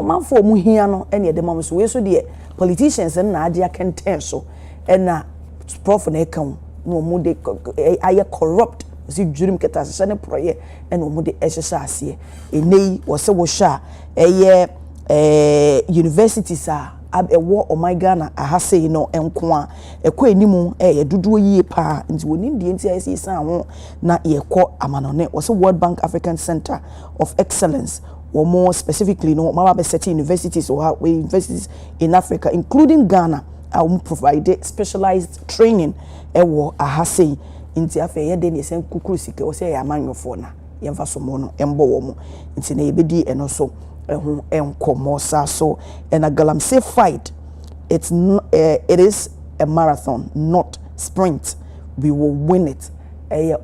man for mu hia no ene de mam so we so de politicians na ade akenten so na prof na ekan no mu de aye corrupt si dwurim keta se ne proye ene mu de ehyehyɛ ase enei wo se wo hwa universities a ewo Ghana ahase no enko a ekɔ enimu duduo yie pa nti wonim die nti ayesi san ho na yekɔ amanone wo se World Bank African Center of Excellence or more specifically no mama set universities or universities in Africa including Ghana provide specialized training ewo ahase nti afa ye de ne sen kukuru sike wo se ya amanyofo na yemfa so mo no embo wo mo nti na yebedi eno so ehu enkomo sa so and a galamsey fight it is a marathon not sprint we will win it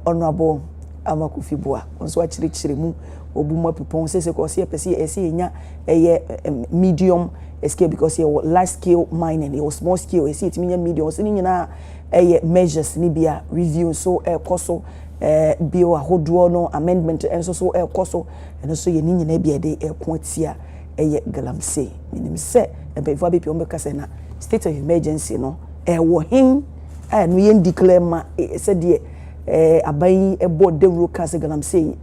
honorable Amakufibua onso achirichiri mu obuma pipon say ko se pese ese nya medium scale because here large scale mining or small scale ese itiminya medium so nyina measures ni bia review so koso bio ahodo no amendment and so koso and so ye ni nyina bia de koatia galamsey minim se before be pion be kase na state of emergency no wo hin no ye declare ma se de aban ebo de rokas galamsey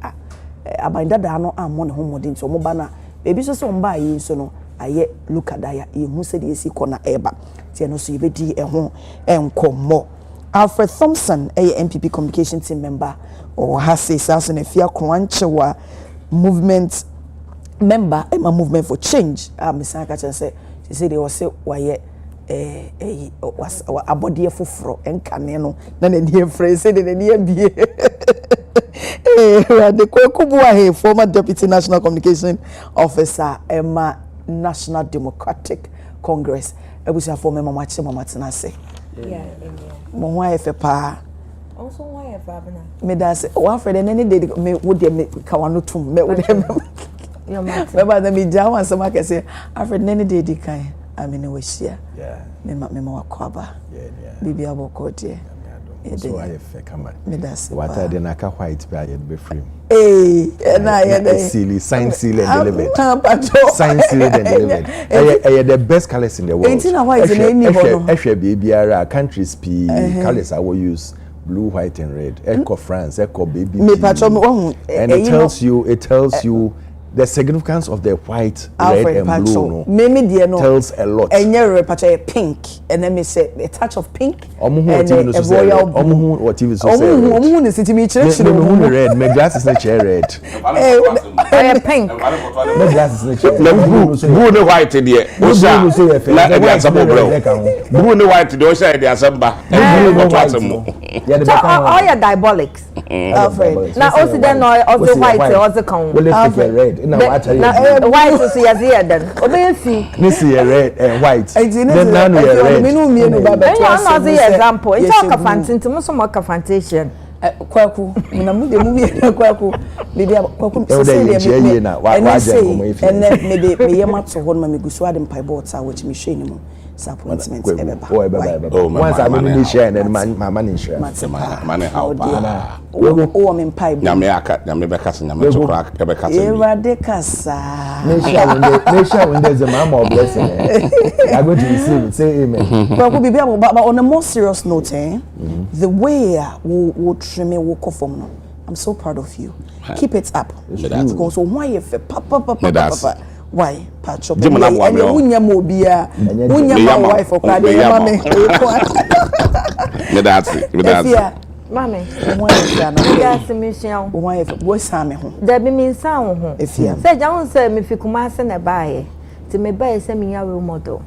aban dada no amon ne homodin so mo ba na bebi so mba yi so no aye lukadaya e hu se de esi kona eba tie no so yebedi ho enkomo Alfred Thompson MPP communication team member or hase saso na fia kwanchewa movement member Emma movement for change misaka chense say they was say waye abodie foforo enkane no na ne phrase say ne ne bie Adekye Nsroma former deputy national communication officer Emma National Democratic Congress ebusia former mama tena say mo why fe pa also why fe abena me da say wa Fred any day me wo de me kawano tum me wo de your matter me ba da me ja wan sama ke say Alfred any day di kan amene we share me ma wakwaba bibi aboko de so why fe kama me da say what are the naka white be aye be free na silly sign seal and delivered sign seal and delivered the best colors in the world ain't na white na any bono ehwe bibiara countries p colors I will use blue white and red eco France eco baby me patcho and it tells you the significance of the white, red and blue no, tells a lot. And you're pink, and then me say a touch of pink. And a royal blue. What TV so red. My glasses not red. Pink. My glasses not blue the white there. Blue the white the ocean there samba. All your diabolics. Alfred. Now also then also white also come. Red. No, actually, white is here then. Obviously, this is red and white. Then none are red. I'm example. It's all kafantin. To most of my kafantation. Kwaku, na mu de movie kwaku. Bibi kwaku. And then maybe me yema to hold me gusu adem pai bots a which me share ni mo. Appointment once I mean share and my money share. Money how ba. Oh me pai. Nyame aka nyame beka se nyame to crack e beka se. Erade kasa. Me share when there's a mama or blessing. I go to receive it. Say amen. But on a more serious note, the way we trim we go from no. I'm so proud of you. Keep it up. Because why if papa why patcho and unya mo bia unya my wife okra de mama me that's mama yes mission why we same ho da be me san ho efia say ja say me fikuma se na baaye ti me baaye se me ya role model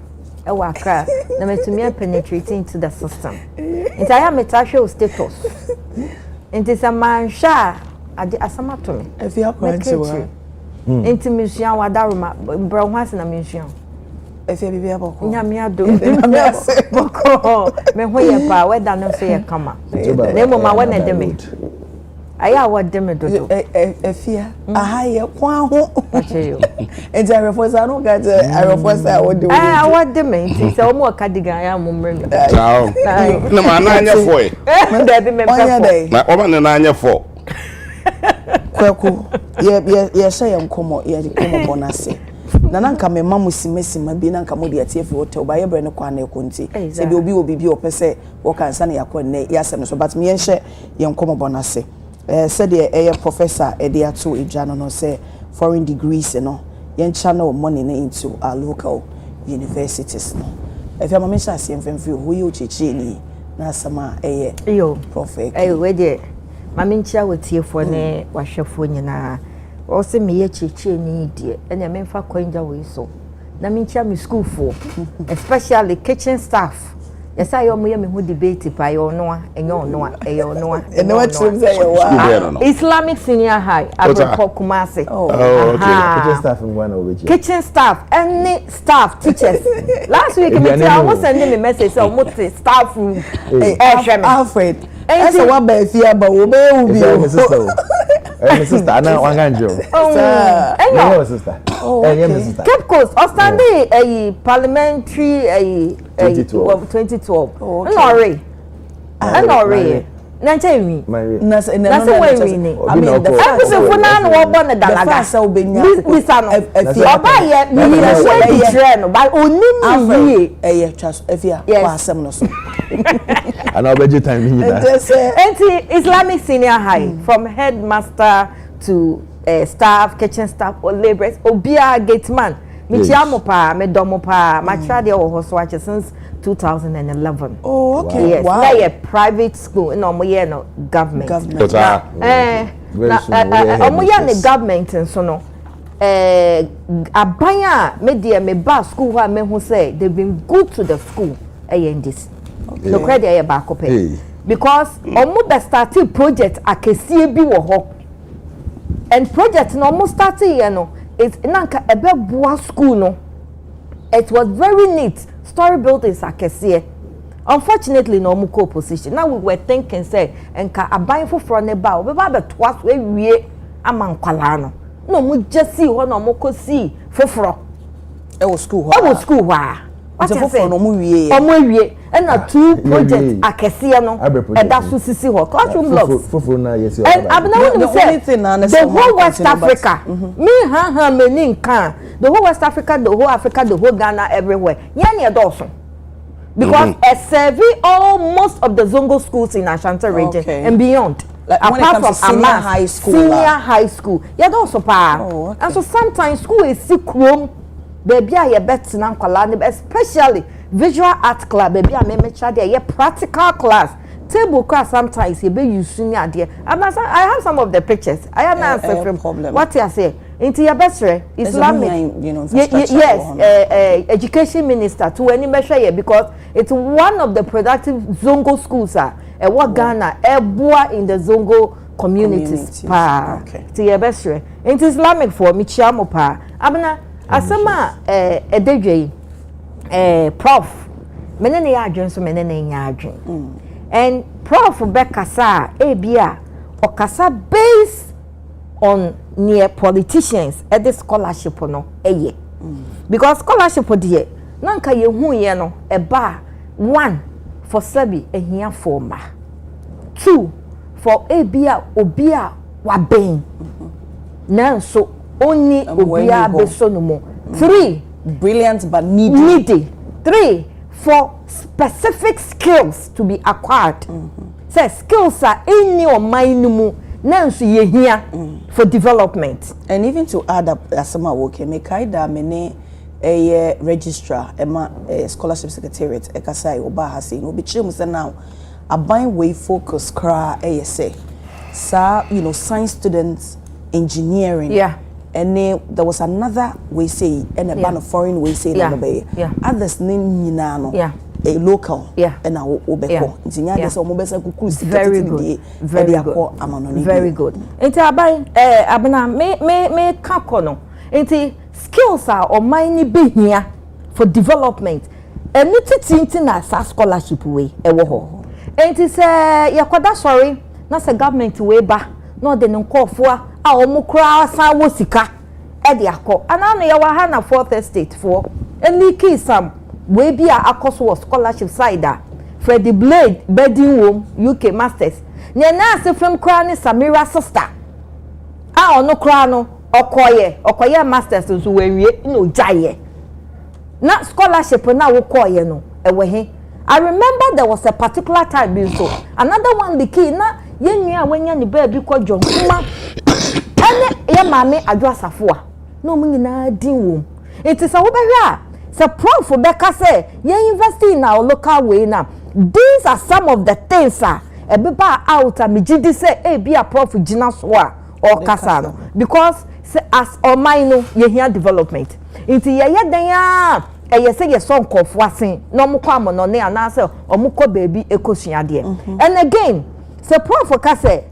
e wa kra na me to me penetrate into the system it I am a status it is a man sha ade asama to me efia kwanchewa intimation wadaruma bro hwase na mention efia bibi aboko nyame ado boko me ho ye pa weda no so ye kama na mo ma wana de me aya wa de me dodo efia aha ye kwa ho acheyo enti arefosa no ga je arefosa wode wa de me nti se o mo kadigan ya mo mre me ciao na ma na anya fo e me de me na o ma na anya fo kwaku ye say enkomo ye komo bonase na nanka me mamu simesima bi nanka mo de atie fi hotel ba ye bre ne kwa na ekonti se bi obi bi opese wo kan sa na yakọ ne yasem no so but me yenhye yenkomo bonase said the professor Ediato Ijano no say foreign degrees no yen channel money into our local universities no if you mama sha se mfemfi ho ye ocheche ni na sama yo prophet we dey mama nchia wetiefo ne wahwefo nyina o se me ye cheche ni die ene me mfa kwanja we so na me nchia me school for especially kitchen staff. Yes, I am me who debate by or no, and your no, and no, Islamic Senior High, Kumasi. Kitchen staff in one over kitchen staff, any staff, teachers. Last week, I was sending me a message, so multi staff room, Alfred. That's a one by fear, but we my sister, I know one angel. Oh, sister. Cape Coast, Ostandi, a parliamentary, 2012. Nori. Nori. Nanchemi. That's the way we need. I mean, the first one was born at Dalaga. Islamic Senior High, from headmaster to staff, kitchen staff, or laborers, Obia Gateman. Michiamopa, Medomopa, Machadi or Hoswacha since 2011. Oh, okay. Yes, wow. They're a private school, no, no government. Government. The government and so no. Abaya media me ba school where me who say they've been good to the school. In this, no credit back up because almost started project akesi bi wo ho, and project no almost started you know. It's nanka ebe bua school no. It was very neat. Story buildings akese. Unfortunately no mu co-position. Now we were thinking say enka aban foforo ne ba obeba be toa so ewie amankwala no. No mu just see ho no mu ko see foforo. E wo school ho. E wo school wa. What you say? No mu wie. O mu wie. And a two project akese no. E da so sisi ho. Classroom blocks. Foforo na yes you. And abna we say the whole West Africa. Me many can. The whole West Africa, the whole Africa, the whole Ghana, everywhere. Yani adoso. Because I serve almost of the Zongo schools in Ashanti region and beyond. Like apart from senior high school. Senior high school. Yeah, also pa. And so sometimes school is sick room. Baby, I bet especially visual art club. Baby, I me child there. Practical class. Table class sometimes you be using there. I have some of the pictures. I have not answered from what you say. Into your best Islamic, yes, education minister to any measure here because it's one of the productive Zongo schools are what Ghana in the Zongo communities. Okay. To your best into Islamic for Michiamo pa. Abna asama Adekye prof menene ya adwen so menene ya adwen. And prof Bekasa ebia okasa based on near politicians at the scholarship no because scholarship there nanka ye hu ye no e ba 1 for sabi ehia for ma 2 for ebia obia wa ben na so only obia be so no mo 3 brilliant but needy 3 for specific skills to be acquired say skills are any or mine nanso ye hia for development. And even to add up asama woke me kaida mene registrar ema scholarship secretariat ekasai oba ha say no be chim say now aban way focus kra say sa you know science students engineering and then there was another way say and a ban of foreign way say others nyina no a local and our obeko ntinya dey say omo besa kuku very good very good enti aban abena me kako no enti skills are o mine be here for development enu titi na sa scholarship we e wo ho enti say yakwada sorry na say government we ba no de nkofo a omo kura san wo sika e de akọ ana no ya wa ha na fourth estate for eni ki sam we be a akoso scholarship side for the blade bedding room UK masters ne na se from kra ne Samira sister a ono kra no okoye masters so wenwie no jaye na scholarship na wo koye no ewe he. I remember there was a particular time being so another one the key na yenua wanya ni ba bi ko jonkuma ene ye mame adwasafo a no mu nyina din wom it is a wo behwe a prof beka say ye university in our local way now these are some of the things ebeba out a megidi say e be a prof gina so a or kasa no because as or mine ye here development into ye den ya eye say ye son kofo asen no mo kwa no ne ana say omukọ baby ekosuade and again say prof ka say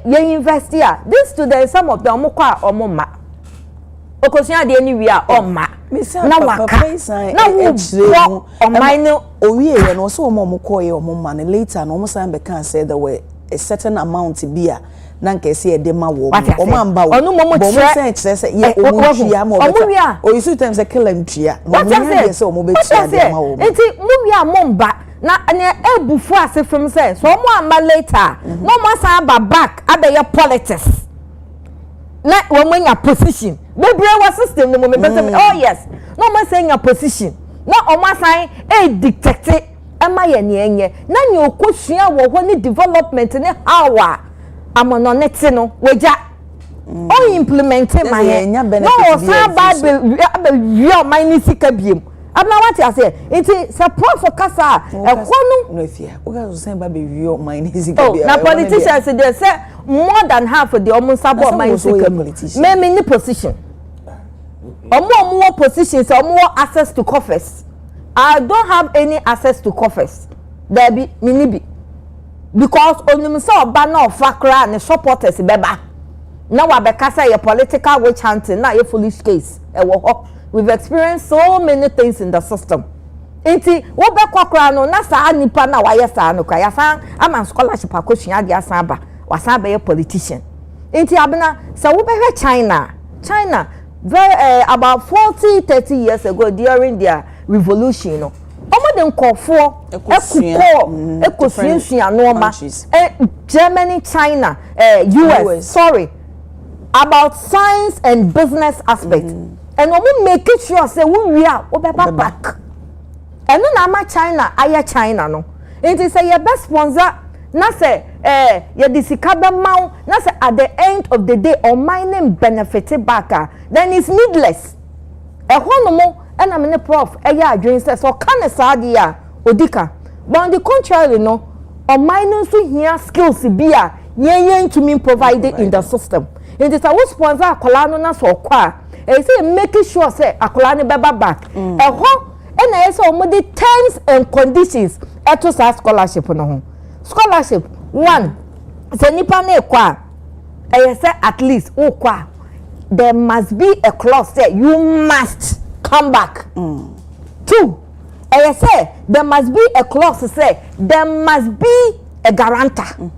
ye university these students some of them omukọ omuma okusuade ni wi a omma na waka na wo mine owie ye no so omukọ ye omuma ne later no omusan be kan say there were a certain amount bia na nke se ede ma wo omamba wo onu momo tre se ye omutria mo beta o you sometimes a kill ntria what you say omubetia de ma wo enti muwia momba na ne ebufu ase from say so omo amba later no mo san ba back abeya politics na wo manya position bebre wa system no mo better oh yes no mo say nya position na omo san dictate ama ye ne enye na nya okosua wo ho ni development ne how amono neti no weja o implement my no sa ba wi mine sika biem abna what you say it say prof kasa ekwo no fia o ga say ba be wi mine sika biem na politicians they say more than half of the omo sabo mine sika me ni position omo positions omo access to coffers. I don't have any access to coffers there be minibi because onim say oba na ofakra ne supporters beba na wa be kasa your political witch hunting na your foolish case we've experienced so many things in the system enti wo be kwakra no na sa nipa na wa yesa no kwa yasan ama scholarship akosua de asan ba wasan be politician enti abena say wo be China very about 40-30 years ago during their revolution no omo de nkofo ekosunsua normal Germany, China, US sorry about science and business aspect and omo make sure say we are obeba back and na ma China aya China no it is say your best sponsor na say ye disika be maw na say at the end of the day o mining benefit back then it's needless no and I'm in a prof eya adwen say so kan saade a odika but on the contrary no o mining so here skills be a yen to me provided in the system it is a wo sponsor akola no na so kwa e say making sure say akola ne beba back and I say o the terms and conditions to scholarship no ho scholarship one say nipa na ekwa I say at least okwa there must be a clause say you must come back. 2 I say there must be a clause say there must be a guarantor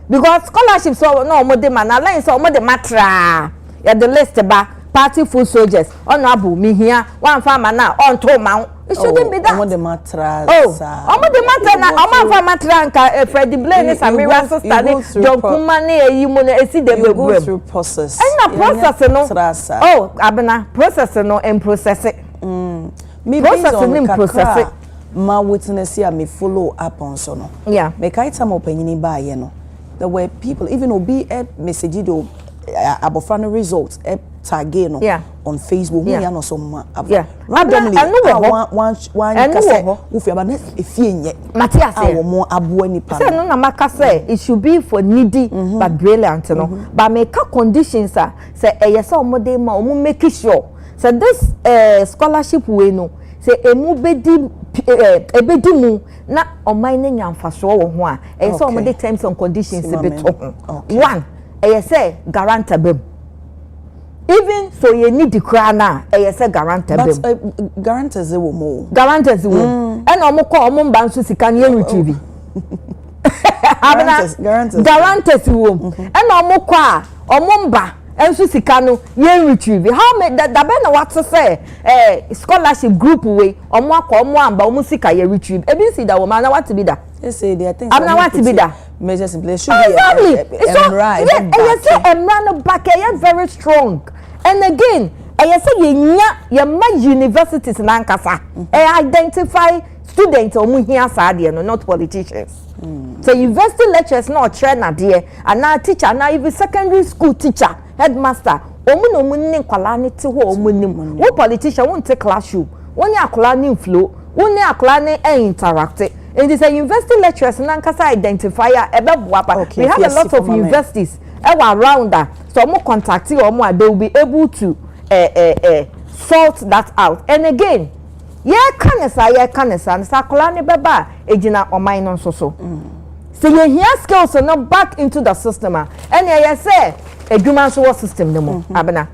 because scholarship so no mo de man line so mo de matra ya the list ba party full soldiers honorable me here one farmer now on to man it shouldn't be that mo de matra mo de matra na o man farmer tranka Freddie Blaine is Amira sister ni John Kuma na eyi mo na esi de be go through process and the process no abena process no and process it me process ma witness here me follow up on so no me kai time opanyini ba ye no there were people even obi message do abofra no results tag no on Facebook me no so ma randomly one kase wo fi aba na efie nye Matthias awo mo abo nipa say no na maka say it should be for needy but brilliant no but make conditions say say omode ma omo make sure say this scholarship we no say emu ebedi mu na omine nyamfaso wo ho a say omode terms and conditions be to one say guarantor bem even so you need the crown na say guarantor bem but guarantors wo mo guarantors wo and omo mba nso sika na retrieve guarantors wo and omo kwa omo mba enso sika no ye retrieve how me that be na what to say scholarship group way omo akọ omo amba omo sika ye retrieve e bin see that woman na what be that they say there things I'm not what to be that measures in place. Should be exactly. So yes, no back very strong. And again, I say you universities in Ankasa identify students or here not politicians. So university lecturers not trainer there, and now teacher, now even secondary school teacher, headmaster. One politician won't take classroom. One ya klani flow. One ya klani interact. And this university lecturers in Ankasa identifier. We have a lot of universities around that. So more contacting or more, they will be able to sort that out. And again, kanesa, sakolani beba ejina omaino so. So you hear skills are not back into the system. And I say a human source system no more. Abena.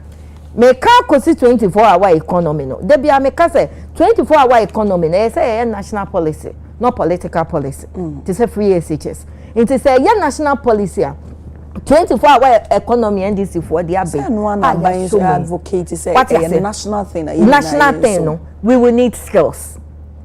Make a 24-hour economy. No, there be a make say 24-hour economy. They say a national policy, not political policy. To say free SHS. It is a national policy. 24-hour economy and this is for the abbey. No advocate say a national thing. National thing. No, we will need skills.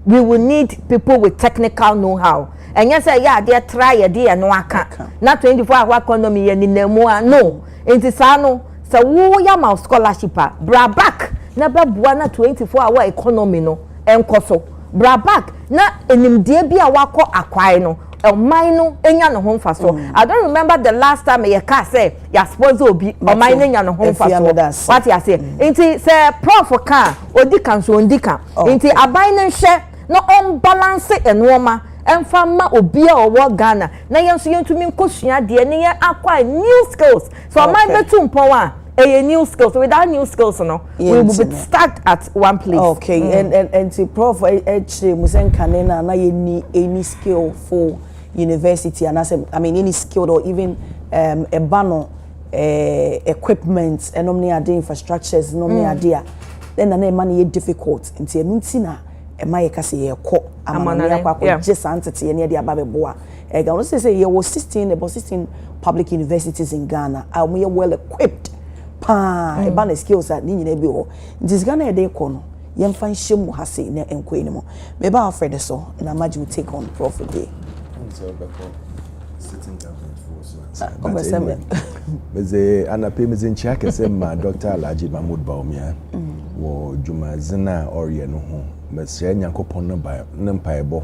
We will need people with technical know-how. And yes, they try a day and no aka. Not 24-hour economy and in the more no. It is no. So who ya ma scholarship bra back na ba buana 24-hour economy no enkoso bra back na enimdie bia wakọ akwai no omai no enya no ho mfaso. I don't remember the last time ye ka say ya sponsor obi omai no enya no ho mfaso. What you say? Inti say prof ka odi kan so ndi kan. Inti aban no hye no on balance enwoma enfama obi a owo Ghana na yenso yentumi nkosua de ne ye acquire new skills. So omai betu mpon a new skills. So without new skills no we will be stuck at one place. Okay. And to prof musen kanena na ye ni any skill for university and I mean any skill or even a banner equipment and omni ade infrastructures no me ade then na money difficult nti enuntina emaye kase ye ko amana ya kwa just antete ne de ababeboa ega no say ye was 16 public universities in Ghana are we well equipped pa e ban skills at ni nyina bi ho nti Ghana e dey ko no ye mfa nhye mu hase na enko ni mo me ba Alfred so na maji will take on profit day sitting government force meze anape meze nchia se ma Dr. Alhaji Mahmoud Baumia wo Juma Zina Orye no ho mesre nyankopon na mpaebo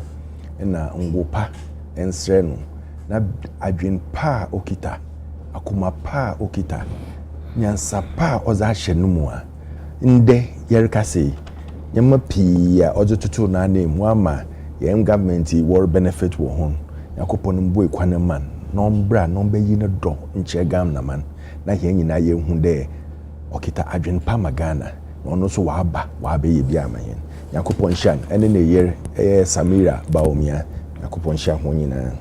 na ngopa ensre no na adwen pa okita akuma pa okita nyansa pa oza hye no mu a nde yerika sei nyama pia ozo tutu na name ama yem government war benefit wo hon yakopon mbo ekwane man no mbra no beyi ne do nche gam na man na hye nyina ye hu de okita adwen pa magana no so wa be bi amayen yakopon shan ene ne yer Samira Baumia yakopon shan ho nyina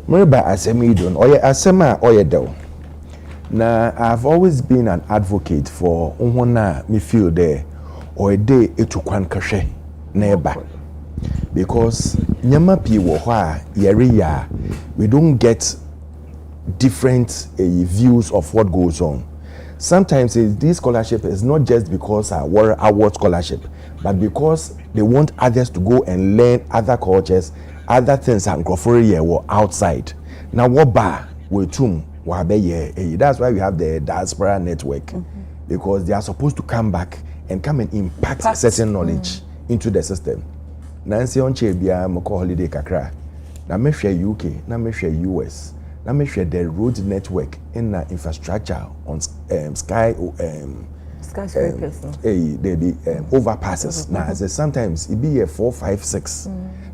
mreba asemidon oye asema oye dew na I've always been an advocate for unhona me feel there or a day etukwan kahwe na eba because nyama pi wo ho a yere ya we don't get different views of what goes on. Sometimes this scholarship is not just because our award scholarship, but because they want others to go and learn other cultures, other things and go outside. Now what ba we tum that's why we have the diaspora network, because they are supposed to come back and come and impact certain knowledge into the system. Nancy onche bia moko holiday kakra. Na me hwe UK, na me hwe US. Na me hwe the road network in infrastructure on skyscrapers. They be overpasses. Now sometimes it be a 4, 5, 6.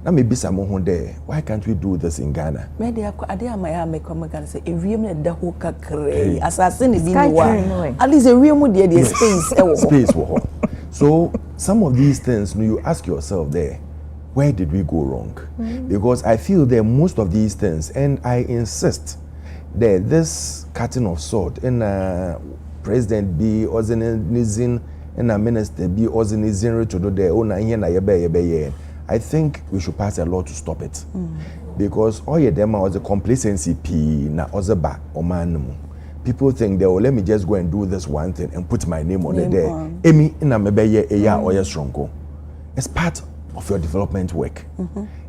Na me bisa mo ho there. Why can't we do this in Ghana? Me dey ade amaya me come Ghana say ewiem na da ho kakra. Asase ne bi ni wa. At least ewiem dey space wo ho. So some of these things you ask yourself there, where did we go wrong? Because I feel that most of these things, and I insist that this cutting of sword in President B Ozenizin and a minister B Ozenizin to do their own here. I think we should pass a law to stop it. Because all your them was a complacency P na ozeba or man. People think they will let me just go and do this one thing and put my name on it there. Emi na mebeye eya or Zongo. It's part of your development work.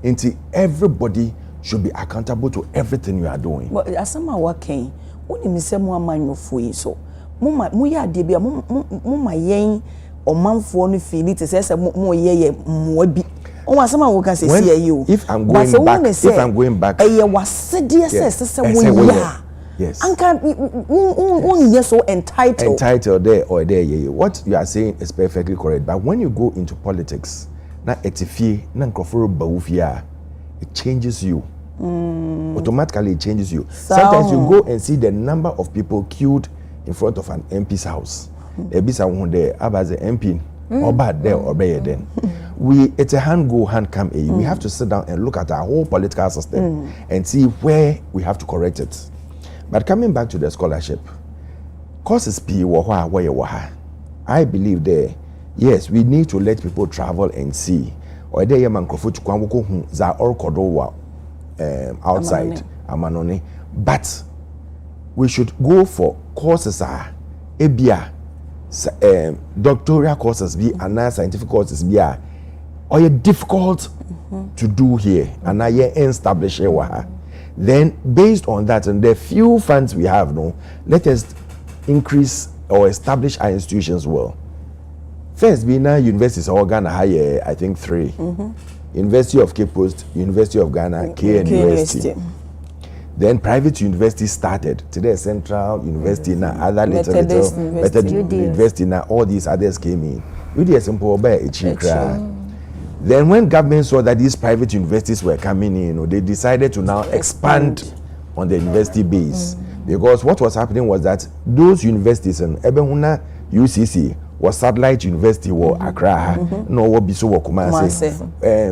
Until everybody should be accountable to everything you are doing. But asama working, when you say more man your free so. Mo ya de bia mo yen omanfo no feel it say mo ye mo bi. O asama wo kan say see you. If I'm going back. Eh wasede say wo ya. Yes. Anka you so entitled there or there. What you are saying is perfectly correct. But when you go into politics, na etifie na nkoforo bawufia, it changes you. Automatically it changes you. Sometimes you go and see the number of people queued in front of an MP's house. Ebisa won there about the MP or bad there or better then. It's a hand go hand come. We have to sit down and look at our whole political system and see where we have to correct it. But coming back to the scholarship, courses P where I believe there, yes, we need to let people travel and see. Or there you man kofutu kwamoko hu za or kodowa outside Amanone. But we should go for courses ebia doctoral courses be and scientific courses be or difficult to do here and I establish here. Then based on that and the few funds we have no, let us increase or establish our institutions well. First being universities are Ghana higher, I think 3. University of Cape Coast, University of Ghana, University. Then private universities started. Today Central University now, other Methodist University now, all these others came in. Really a simple by a Then when government saw that these private universities were coming in, they decided to now expand on the university base. Because what was happening was that those universities in Ebehuna UCC was satellite university were Accra, no what Biso were Kumasi.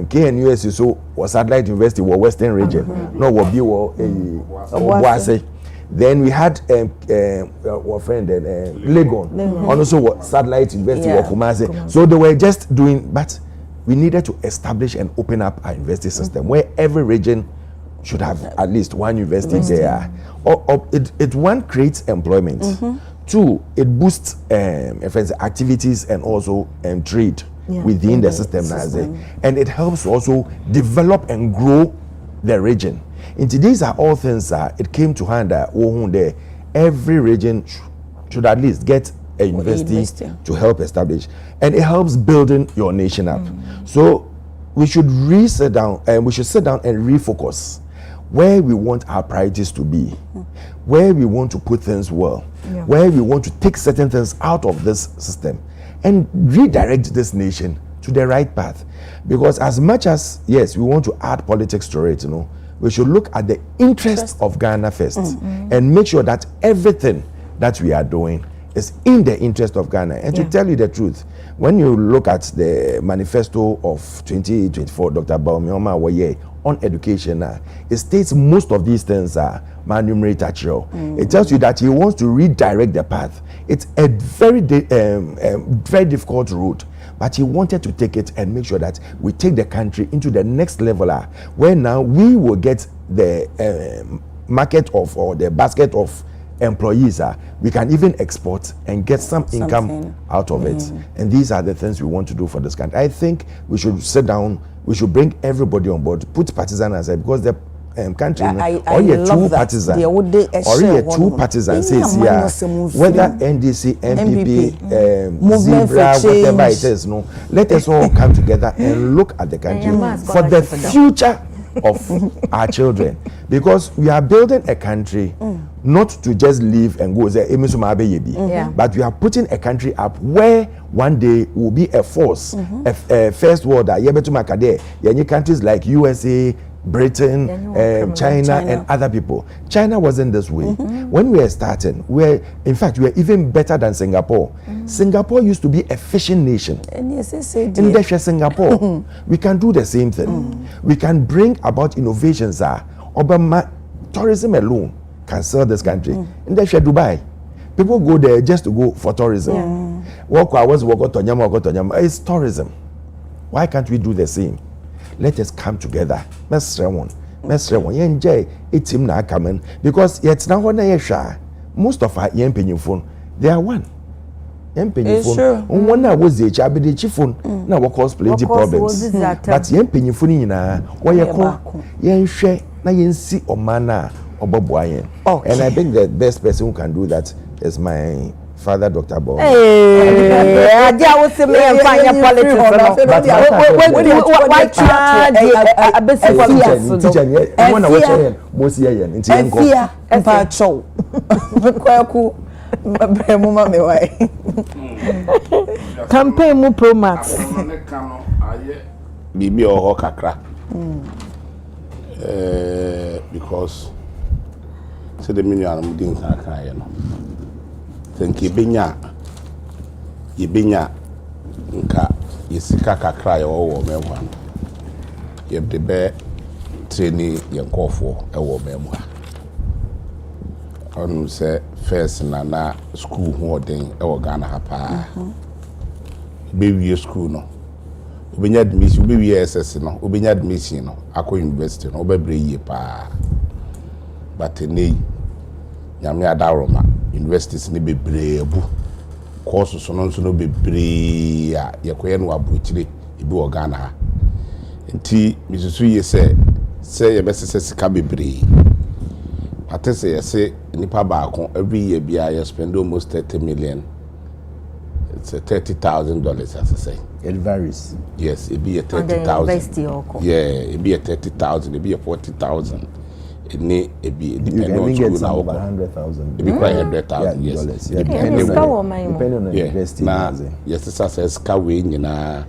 KNUS so was satellite university were Western region, no what be Wase. Then we had our friend Legon, also was satellite university were Kumasi. So they were just doing, but we needed to establish and open up our university system where every region should have at least one university there. Or it one creates employment. 2, it boosts activities and also trade within the system. And it helps to also develop and grow the region. And these are all things it came to hand that every region should at least get a university to help establish, and it helps building your nation up. So we should sit down and refocus where we want our priorities to be, where we want to put things well, where we want to take certain things out of this system and redirect this nation to the right path. Because as much as yes, we want to add politics to it, we should look at the interest of Ghana first and make sure that everything that we are doing is in the interest of Ghana. And to tell you the truth, when you look at the manifesto of 2024, Dr. Baumioma Waye on education, it states most of these things are manumerated. It tells you that he wants to redirect the path. It's a very difficult route, but he wanted to take it and make sure that we take the country into the next level, where now we will get the market of or the basket of employees we can even export and get some income out of it. And these are the things we want to do for this country. I think we should sit down, we should bring everybody on board, put partisans aside, because the country or you two partisans or you two partisans says whether NDC, MPP, Zebra, whatever it is, let us all come together and look at the country for the future of our children, because we are building a country not to just live and go there, but we are putting a country up where one day will be a force, a first world. Countries like USA, Britain, China, and other people. China wasn't this way. When we were starting, in fact, we were even better than Singapore. Singapore used to be a fishing nation. In the Singapore, we can do the same thing. We can bring about innovations. Obama, tourism alone can sell this country. In the Dubai, people go there just to go for tourism. It's tourism. Why can't we do the same? Let us come together. Let's enjoy a team now coming, because yet now when I share most of our young people, they are one. Empenyifo won na was the Chabedechifon na what cause plenty problems but Empenyifo nyina wo ye ko ye nhwe na ye nsi omana oboboayen and I think the best person who can do that is my father, Dr. Bo. Hey, I was saying, I'm politics. Campaign mu Pro Max. Bibi oho kakra. Because so the million am din kakra ye no. Think yebenya nka yesika kakra ye wo memwa ye de be training ye nkofo e wo memwa on say first na school ho den e wo Ghana ha pa be wie school no obenya admission be wie SS no obenya admission no akọ university no obebre yie pa but nei nyame adaroma universities ni bebree bu courses so no bebree a yekoye no abuchire ebi wo Ghana ha nti misusu ye se ye besese sika bebree atese ye se nipa baako every year bia you spend almost 30 million. It's $30,000 as I say. It varies. Yes, it be a 30,000. Yeah, it be a 30,000, it be a 40,000. It be depending on school now. 100,000. It be quite 100,000. Yes. Dollars. Yeah, Depending on the yeah. university. Yes, it says kawe nyina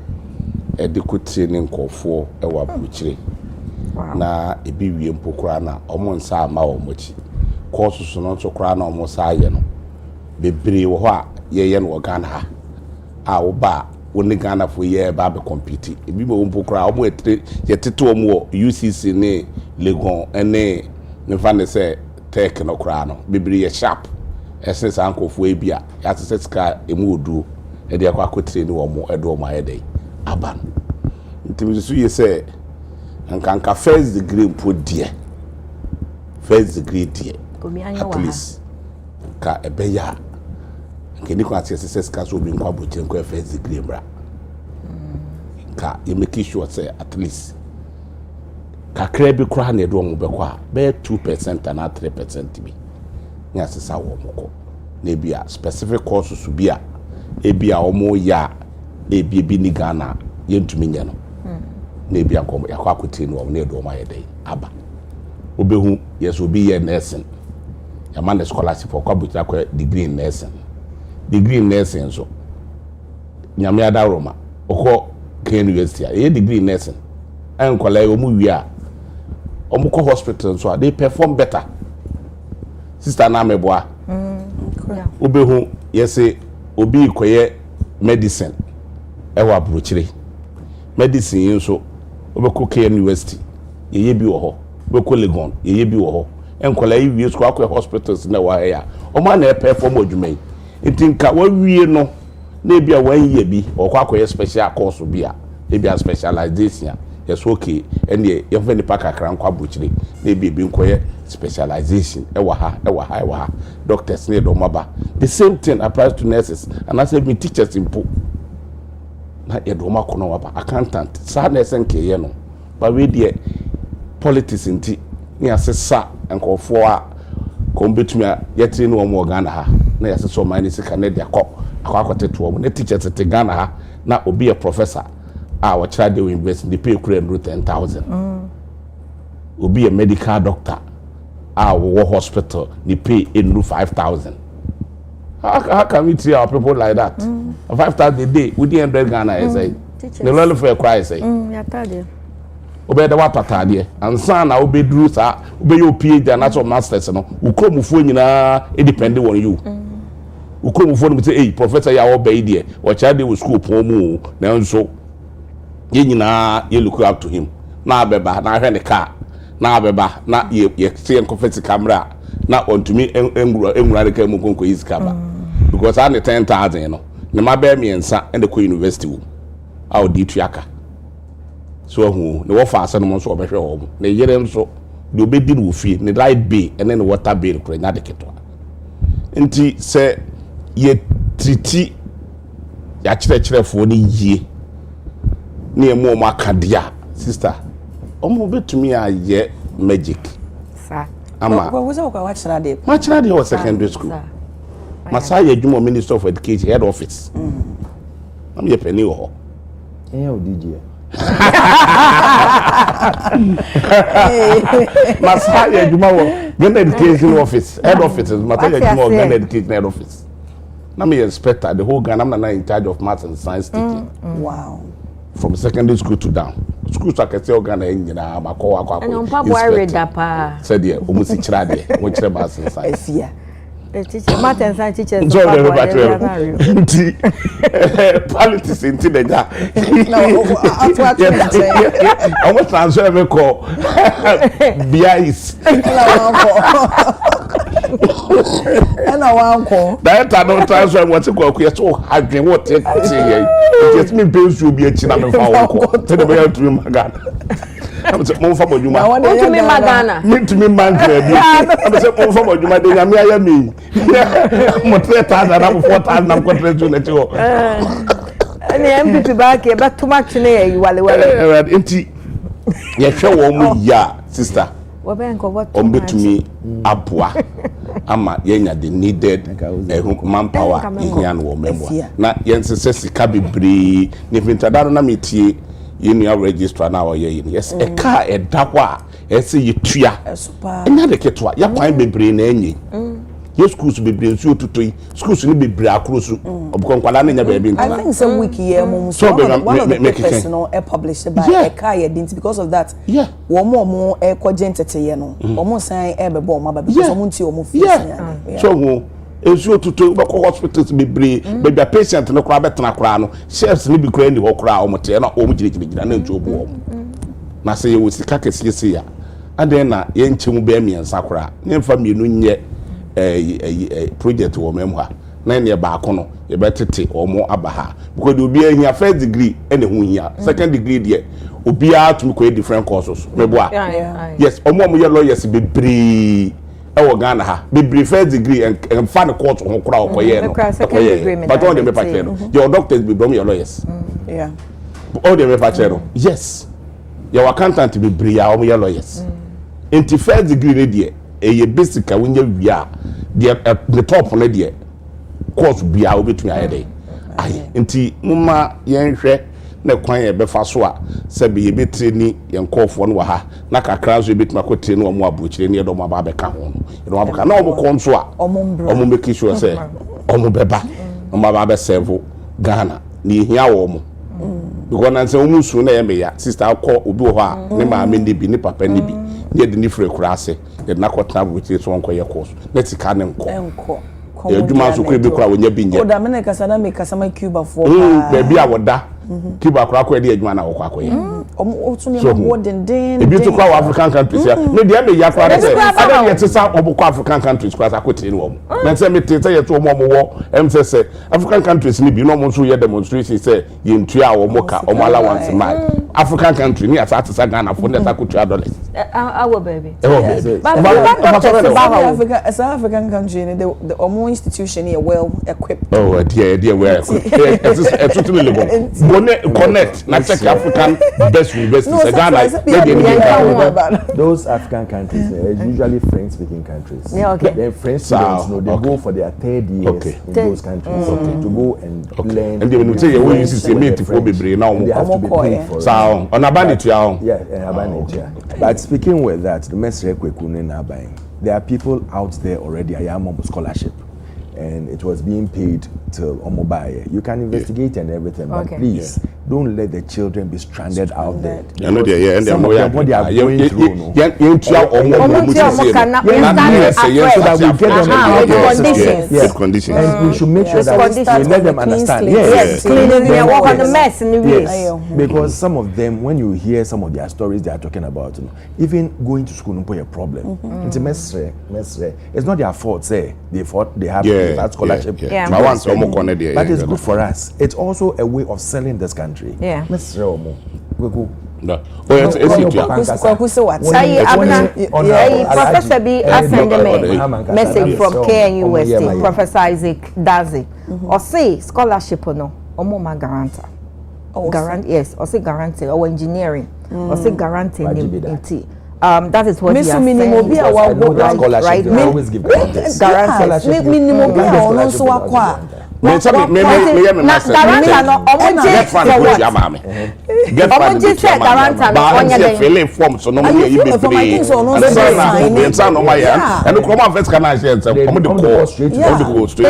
adequate training kofo e wa buchire. Na e bi wie mpokura na omo nsa ama omochi. Course so no so kura na omo sa ye no. Bebre wo ho a ye no Ghana ha. A wo ba woni Ghana fo ye ba be compete. E bi bo mpokura omo etre ye tete omo UCC ne Legon ene ne fa ne se tech no kura no. Bebre ye sharp. Essence ankofo e bia ya tse sika emu odu e de akwa akotre ni wo mo edo mo ayede aban. Ntimi so ye se anka first degree mpo die. First degree die. At least ka ebeya nkeni kwa TSS ka so bi nkwa boche nkwa first degree mra ka you make sure say at least ka krebi kra na edo mo bekwa be 2% and 3% bi ni asesa wo moko na bia specific courses bia e bia omo ya e bia bi ni Ghana yentumi nya no na bia kom yakwa akote no na edo mo ayede aba obehu yes obi ye nursing a man scholarship for kwabuta kwa degree in nursing. Degree in nursing so. Nyame adaroma. Oko Kenya University. A degree in nursing. And kwala omu wi a omu ko hospital so they perform better. Sister na meboa. Obehu yese obi koye medicine. Ewa brochire. Medicine yin so obeko Kenya University. Ye bi wo ho. Obeko Legon. Ye bi wo ho. Enkola yi school akwa hospitals na wa ya o ma na perform adwuma ntinka wa wie no na bia 1 year bi okwa akwa special course bia e bia specialization yes okay ene ye fa ni pakakra nkwa buchire na bia bi nkoye specialization e wa ha doctors ne do maba the same thing applies to nurses and as even teachers impo na ye do makono waba accountant sa na esenke ye no ba we die politics nti ni asesa nkofo a kombetumi a yetre no mo Ghana ha na yasesa o mani sika na de akwateto mo na teachers te Ghana ha na obi a professor a wa chira de university dey pay kura 10,000 obi a medical doctor a wo hospital dey pay 5,000 how can we treat our people like that 5,000 a day within 100 Ghana is say the level for a cry say obeda watatade ansa na obedru sa obeyo PhD and natural masters no ukromufo nyina e depend on you ukromufo no say hey professor ya obey there o child dey school pomu na nso ye nyina ye look up to him na abeba na hwe ne car na abeba na ye see confetti camera na ontumi enwura de ka mu konko iskaba because I need 10,000 no ne mabe miensa and the university wo a odi tuaka so hu ne wo fa ase no so obehwe wo ne yere nso de obedi no fie ne light bill ene ne water bill kura nya de keto nti se ye triti ya kyerɛkyerɛfoɔ ne yie ne emu ɔmo akadeɛ sister ɔmo betumi ayɛ magic ama what was what kyerɛ ma kyerɛ deɛ wɔ secondary school ma saa yɛ adwuma minister of education head office am yɛ pɛni wɔ hɔ o DJ ma saa yɛ adwuma wɔ Ghana education office head office ma saa yɛ adwuma wɔ Ghana education head office na me inspector the whole Ghana I'm not in charge of maths and science teaching wow from secondary school to down school to akɛse Ghana nyina ma kɔ akɔ and on papa worried apa said there o mu si kyerɛ deɛ mo kyerɛ maths and science afia the teacher maths and science teachers so the battery nti politics nti the ja I want transfer me call BIS and I want call that I don't transfer what to go here so hadwen what it just me base you be a china me fa wo ko te de be to me magana I'm say mo fa moduma to me magana me to me man grade I'm say mo fa moduma de nyame aya me mo 3,000 na 4,000 na contract to let you any MPP back here but too much na you wale enti ye hwe wo mu ya sister betumi aboa ama yenya the needed manpower ihia no memwa na yensese sika bebre ne fintada na metie yenu registrar na oye yin yes e ka e da ho a ese yetua enya de ketwa ya kwan bebre na enyi yes schools bebre nsu otutoi schools ni bebre akrosu obukonkwala na nya ba bi I think some week here mum so one of the papers no published by Ekaya didn't because of that wo mo kojentete ye no omo san be bo ma ba because omo nti omo face so wo ensu otutoi be ko hospitals bebre be patient no kra betena kra no chefs ni bi kra ni ho kra omo te na omo gire na ntu obo na se ye wo sika kese ya aden na ye nchemu be miensa kra ne mfa mienu nye project wo memha na ne ba ko no ye betete omo abaha because obi ahia first degree ene hu hia second degree de obi a to me different courses meboa yes omo ye lawyers bebre e wo Ghana ha bebre first degree and fan court ho kura okoye no but all the me pache no your doctors be brom your lawyers all the me pache no yes your accountant bebre ya omo ye lawyers enti first degree ne de eye basic a wonya wia the top na de course bia obetumi ayede ai enti mumma yenhwe na kwan ye befa so a se be ye betire ni yenkofo no wa ha na kakra so betuma kotire no omo abuchire ni edo mo aba beka ho no abaka na omo kon so a omo make sure say omo beba omo aba be serve Ghana ni hia wo mo because na se omo su na ye me ya sister akọ obi ho a ne ma me ni bi ni papa ni bi ye de ni free kura ase ye na kotna abuchire so onko ye course na tika ne nko adwuma so kure bi kura wonya bi nye oda me na kasa na me kasa ma Cuba for ba bia woda Cuba kura ko de adwuma na wo kwa koye otu ne mo den ebi to kwa African countries ya me de me ya kura de ade ye tesa obukọ African countries kura sa kotire ni wo na se me tete ye to mo wo emsese African countries ni bi no mo so ye demonstration say ye ntua wo mo ka o mo allowance man African country ni asa tesa Ghana for na takotua dollars our baby but South African country the omo institution here well equipped dear well equipped totally level connect na check African best universities Ghana those African countries are usually French speaking countries then French students know they go for their third years in those countries to go and learn and they say you use say mate for bebre na they have to be paid for so on abanity but speaking with that the message there are people out there already I am on scholarship and it was being paid till Omobaye. You can investigate and everything, but please don't let the children be stranded out there. I know they are, and what they are going through. So that we get them with conditions. And we should make sure that we let them understand. Yes, walk on the mess in the yes, because some of them, when you hear some of their stories they are talking about, even going to school is a problem. It's a mess. It's not their fault. Say they have that scholarship. But it's good for us. It's also a way of selling this country. Yeah. No. Professor B sent a message from KNUST, Professor Isaac Dazi. Or say scholarship or no. omo ma guarantor. Yes, or say guarantee or engineering or say guarantee that is what he has said. Right? They always give guarantees. Minimum also akwa. Me guarantor no omonje say guarantor no onye dey filling form so no me you be free. And so no my and come first can I say come the go straight.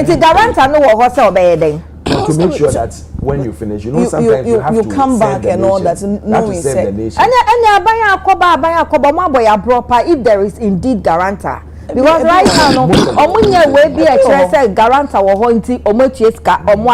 The guarantor no wo ho say obey den. To make sure that when you finish, sometimes you have to come back and all that. No, he said. And abaya akoba mo boy proper if there is indeed guarantor. Because right now no omunye we be a say guarantor wo ho nti omotie ska omo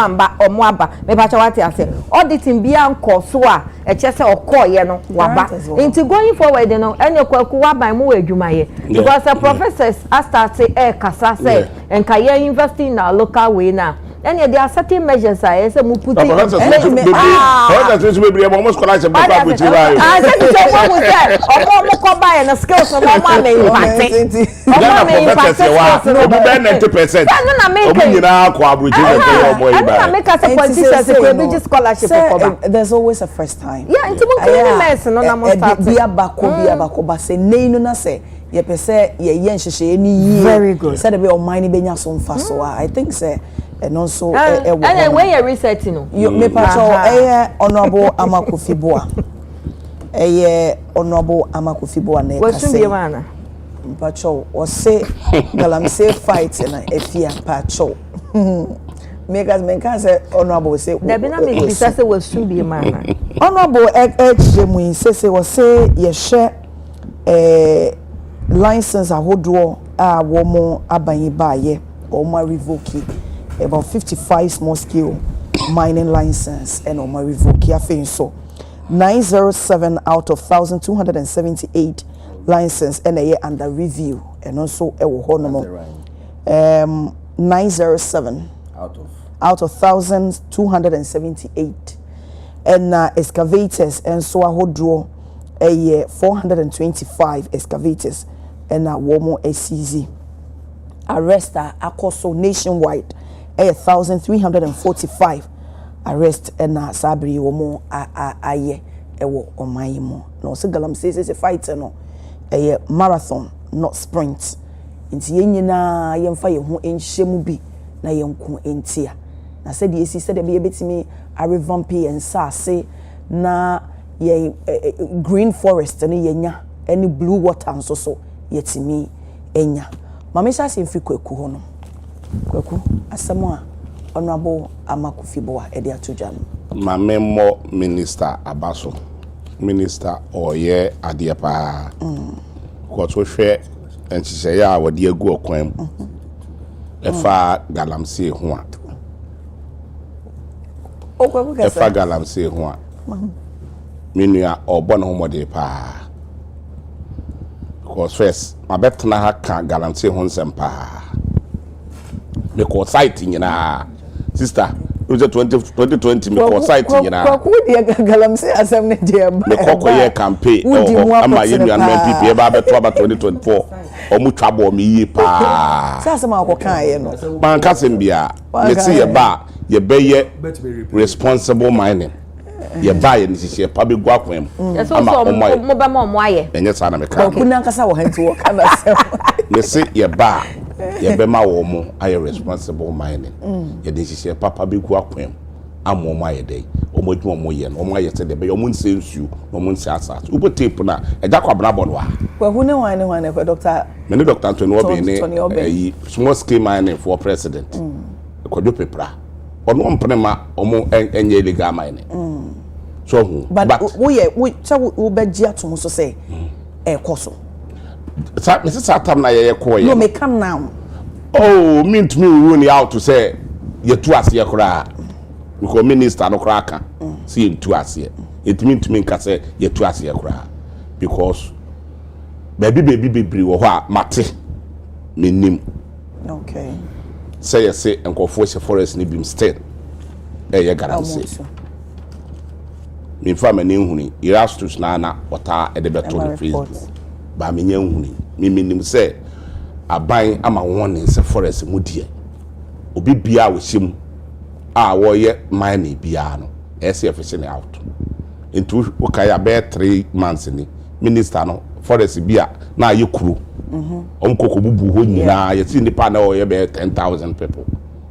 aba me pa cha wate ase auditing bia nko so a e che say okoye no waba nti going forward no ene kwaku waban mo adwumaye because the professors start say kasa say enka ye investing in our local way now. And there are certain measures I say mu put in. Almost scholarship paper with you. I said to say what was that? Omo mo ko buy na skills no ma me impact. Omo me impact. No be 90%. Na make. Omo nyina ko abuji na boy buy. Na make us politicians say be scholarship paper. There's always a first time. Yeah, into mo clean mess no na mo start. Bia bako ba say nei no na say ye pese ye nhehye ni yie. Very good. Say the be o mine benya so mfa so I think say and also and when you research you me pacho honorable Amakofiboa honorable Amakofiboa na ka say pacho o say galamsey fight na efia pacho make us say honorable say there be na me be say wasu bi mana honorable mu say o say ye share license ahodo a wo mo aban ba ye o ma revoke about 55 small scale mining license and on my revoke so 907 out of 1,278 license and a year under review and also a 907 out of 1,278 and excavators and so I draw a year 425 excavators and womo SCZ arrest akoso nationwide 1,345 arrest and sabri womo aye ewo omayimo no se galam say fight no marathon not sprint nti yenyina yemfa ye ho enhyemu bi na yenko entia na se de esi se de be betimi a revamp and sase na ye green forest ne yenya any blue water nso so yetimi enya mamesha se mfi kwaku ho no kwaku asemo a honorable Amakofiboa e de atoja no mamemo minister abaso minister oye ade pa ko to hwe enchise ya wode agu okwan efa galamsey ho a okwaku kasa efa galamsey ho a menua obo no homode pa because first mabetna ha ka galamsey ho nsempa me ko site nyina sister it was 2020 me ko site nyina kwaku de galamsey asem ne de ba me ko ye campaign ama ye nua no MPP e ba beto aba 2024 omu twabo me yie pa say asem akokan ye no man kasem bia me see ye ba ye be ye responsible mining ye ba ye nisisi pa be gwa kwam ama mo ba mo aye enye sa na me ka kwaku na nkasa wo hanti wo kana asem me see ye ba ye be ma wo mo aye responsible mining ye nisisi papa be gwa kwam ama mo aye dey omo dwuma mo ye no omo aye se de be omo nsensu omo nsi asas ubo tape na eja kwabna bono wa kwaku ne wan kwa doctor me ne doctor Anthony Obi ne small scale mining for president kodo pepra ono mpnema omo enye illegal mining so hu but we be gia to so say koso sa me say tam na ye ko ye no me come now oh mean to me rule out to say ye tu ase kura because minister no kura ka see tu ase it mean to me ka say ye tu ase kura because baby wo ho a mate menim okay say enkofo she forest ni bim still ye garancy me fa mani nhuni irastus na ota e de beto no Facebook ba me nya nhuni me menim say aban ama won se forest mu die obi bia wo hyem wo ye mine bia no SF fishing out into okay about 3 months ni minister no forest bia na ye kuru omkoko bubu ho nyina ye ti nipa na wo ye be 10,000 people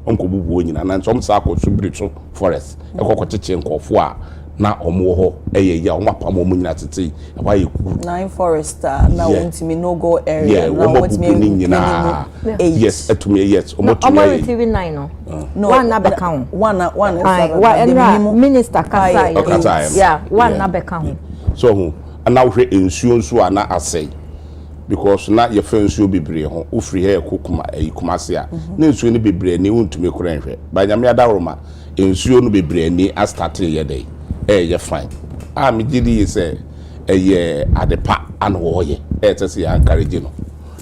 omko bubu ho nyina na nsom sa ko subiricho forest ekoko cheche nkofo a na omo ho eye ya omo apam omo nyina tete aba ye kuru 9 forest na wontimi no go area na wontimi nyina yes etumi yes omo TV 9 no one na beka ho one minister Kasai yeah one na beka ho so hu ana hwe ensuo nso ana asai because na ye fa nsuo bebre ho ofri he kokuma kumase a na nsuo ni bebre ni wontumi kora nhwe ba nyame adaroma ensuo no bebre ni a start ye dey ye fine me gidi ye say ye adepa an wo ye tese ya encourage no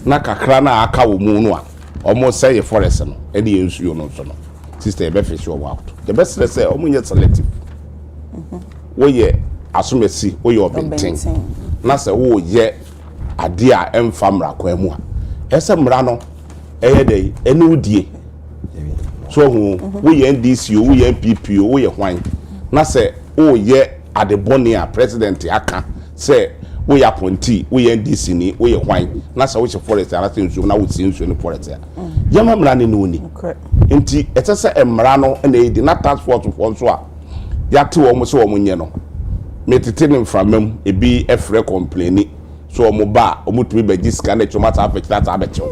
na kakra na aka wo mu no a omo say ye forest no e de ensuo no so no sister e be fish wo out the best say omo nye selective wo ye asomesi wo ye obenten na say wo ye ade a emfa mra kwa mu a ese mra no eye dey ene udie so hu wo ye NDC wo ye NPP wo ye hwan na say wo ye adeboni a president aka say wo ye appointee wo ye NDC ni wo ye hwan na say wo che forest ara sensu na wo sensu ni forest a yema mra ne no ni enti ete say emra no na edi na task force fo so a ya te wo mo so wo mo nye no metete ne mframam ebi efre complaini so omo ba omo tumi be giska na choma ta afekita ta abecho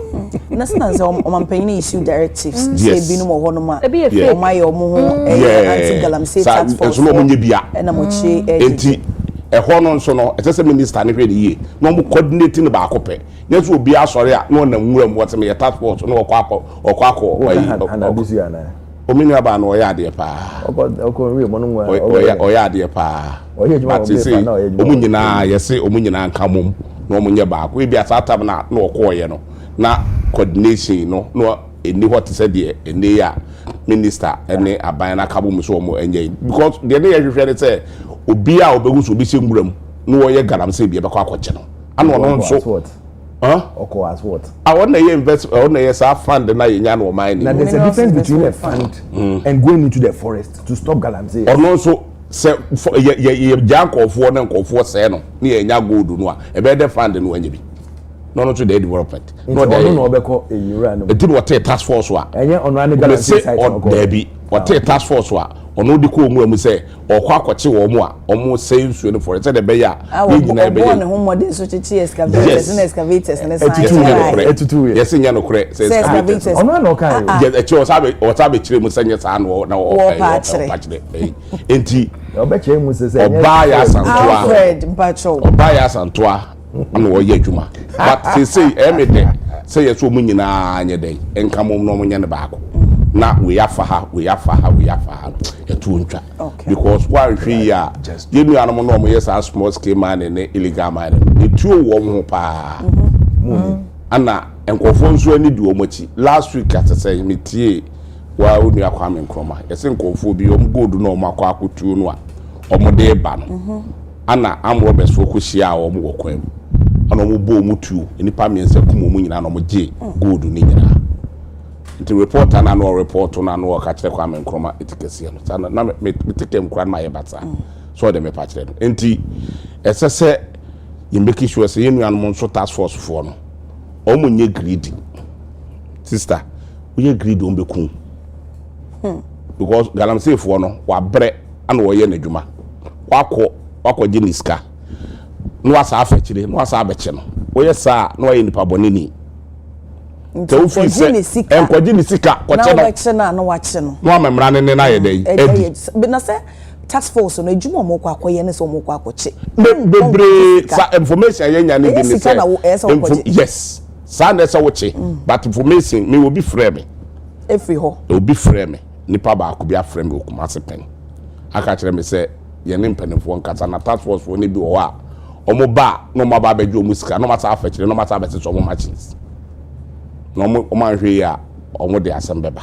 na sinanze omampanyini issue directives say binu mo hono ma o maye omo ho anti galamsey tax force so omo nye bia na mo chi enti hono nso no ese minister ne hwede ye no mo coordinate ne ba akope na so obi asore a no na nwuram wotem ye tax force no okwa ana bisi ana omini aba no oya ade pa okọ mo no oya ade pa omunyina yese omunyina nkamom na omunye baako ebi asatam na okoye no na coordination no eni what said the eni ya minister ene aban na kabom so omo enye because the dey hwehwe say obi a obegu so obi semburam no wo ye garam say bi be kwa akwache no ana ono nso oko as what I want to invest on a fund na yenya no mine now there's a difference between a fund and going into the forest to stop galamsey or no so say ye jankofo na nkofo say no na yenya gold no a e be the fund no anya bi no to the development no there no obeko eyura no e did what task force wa enye ono ani galamsey site no go there bi what task force wa ono di ko mu say okwa akwache wo mu a omo say nsuo no forest de be ya ye nyina e be ya ho modern so chichi excavators na excavators na science yes nya no kure say excavators ono na okan ye che o sabe chire mu sanye sa no na o pa chire enti obe che mu se oba ya santoa Alfred Mpacho oba ya santoa na wo ye adwuma but say emede say ye so mu nyina anye den enkamom no mo nya ne baako na we afa etu ntwa because one hwe ya yenu anom no mo yes small scale mine ne illegal mine etu wo ho pa ana enkofo nso ani di omachi last week at say metie wa onu akwa me nkroma yesi nkofo bi om gold no makwa akotu no a omode ba no ana am Roberts fo kohia a om wokwam ana om bo omutu enipa miense kumo mu nyina na om je gold ni nyina the reporter na no report na no ka kire kwa me nkroma etikese no na me tikem kwa na ye bata so de me pa kire no enti esese you make sure say you anu nso task force for no omunye greedy sister we greedy on beku because galamsey for no wa bre ana wo ye n'adwuma wakọ jeniska no asa afekire no asa abeche no wo ye sa no ye nipa bonini Nkwaji ni sika kwache na wache na no wache no no amemra ne na ye dey edi na say tax force no adwuma mo kwa akoye ne so mo kwa akoche bebre sa information ye nya ne bi ne say yes sa na say woche but information me will be frame every ho will be frame nipa ba ko bi aframe okumase pen aka kire me say ye ne mpanefo nkata na tax force fo ne bi wo a omo ba no ma ba badwo musika no mata afekire no mata abete so mo machines no mo hwe ya omo de asembeba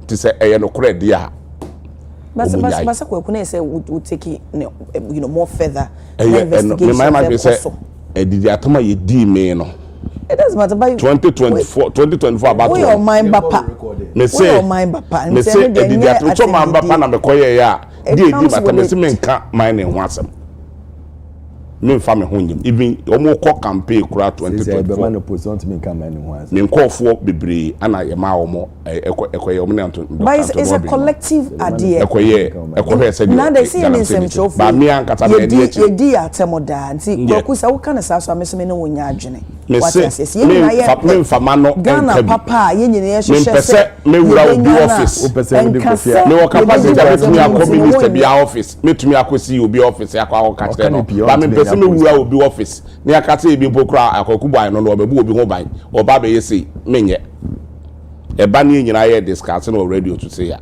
ti say eye no kore dia basa kwa kuna say we take more further investigation me say edidi atama ye di me no it doesn't matter by 2024 about your mind bapa me say mind papa me say edidi atoto man papa na me koye ya di mata me say me nka mine ho asem me mfa me ho nyim even omo kọ campaign kura 2024 no position to me nka mine ho asem me nkofo bebre ana ye ma omo ekoye omo na to but it's a collective idea ekoye say na they see in some show ba me ankata me di ye di atemoda nti kwaku sa wo kana sa so me so me ne wonya adwene me say me mfa ma no Ghana papa ye nyine ye hwehwe me pese me wura obi office me wo capacity to me akọ minister bi office me tumi akosi obi office akọ ka kire no ba me pese me wura obi office ne akata ebi mpokura akoku ban no obebu obi ho ban oba be yesi menye e ba ne nyina ye discuss no radio to say ya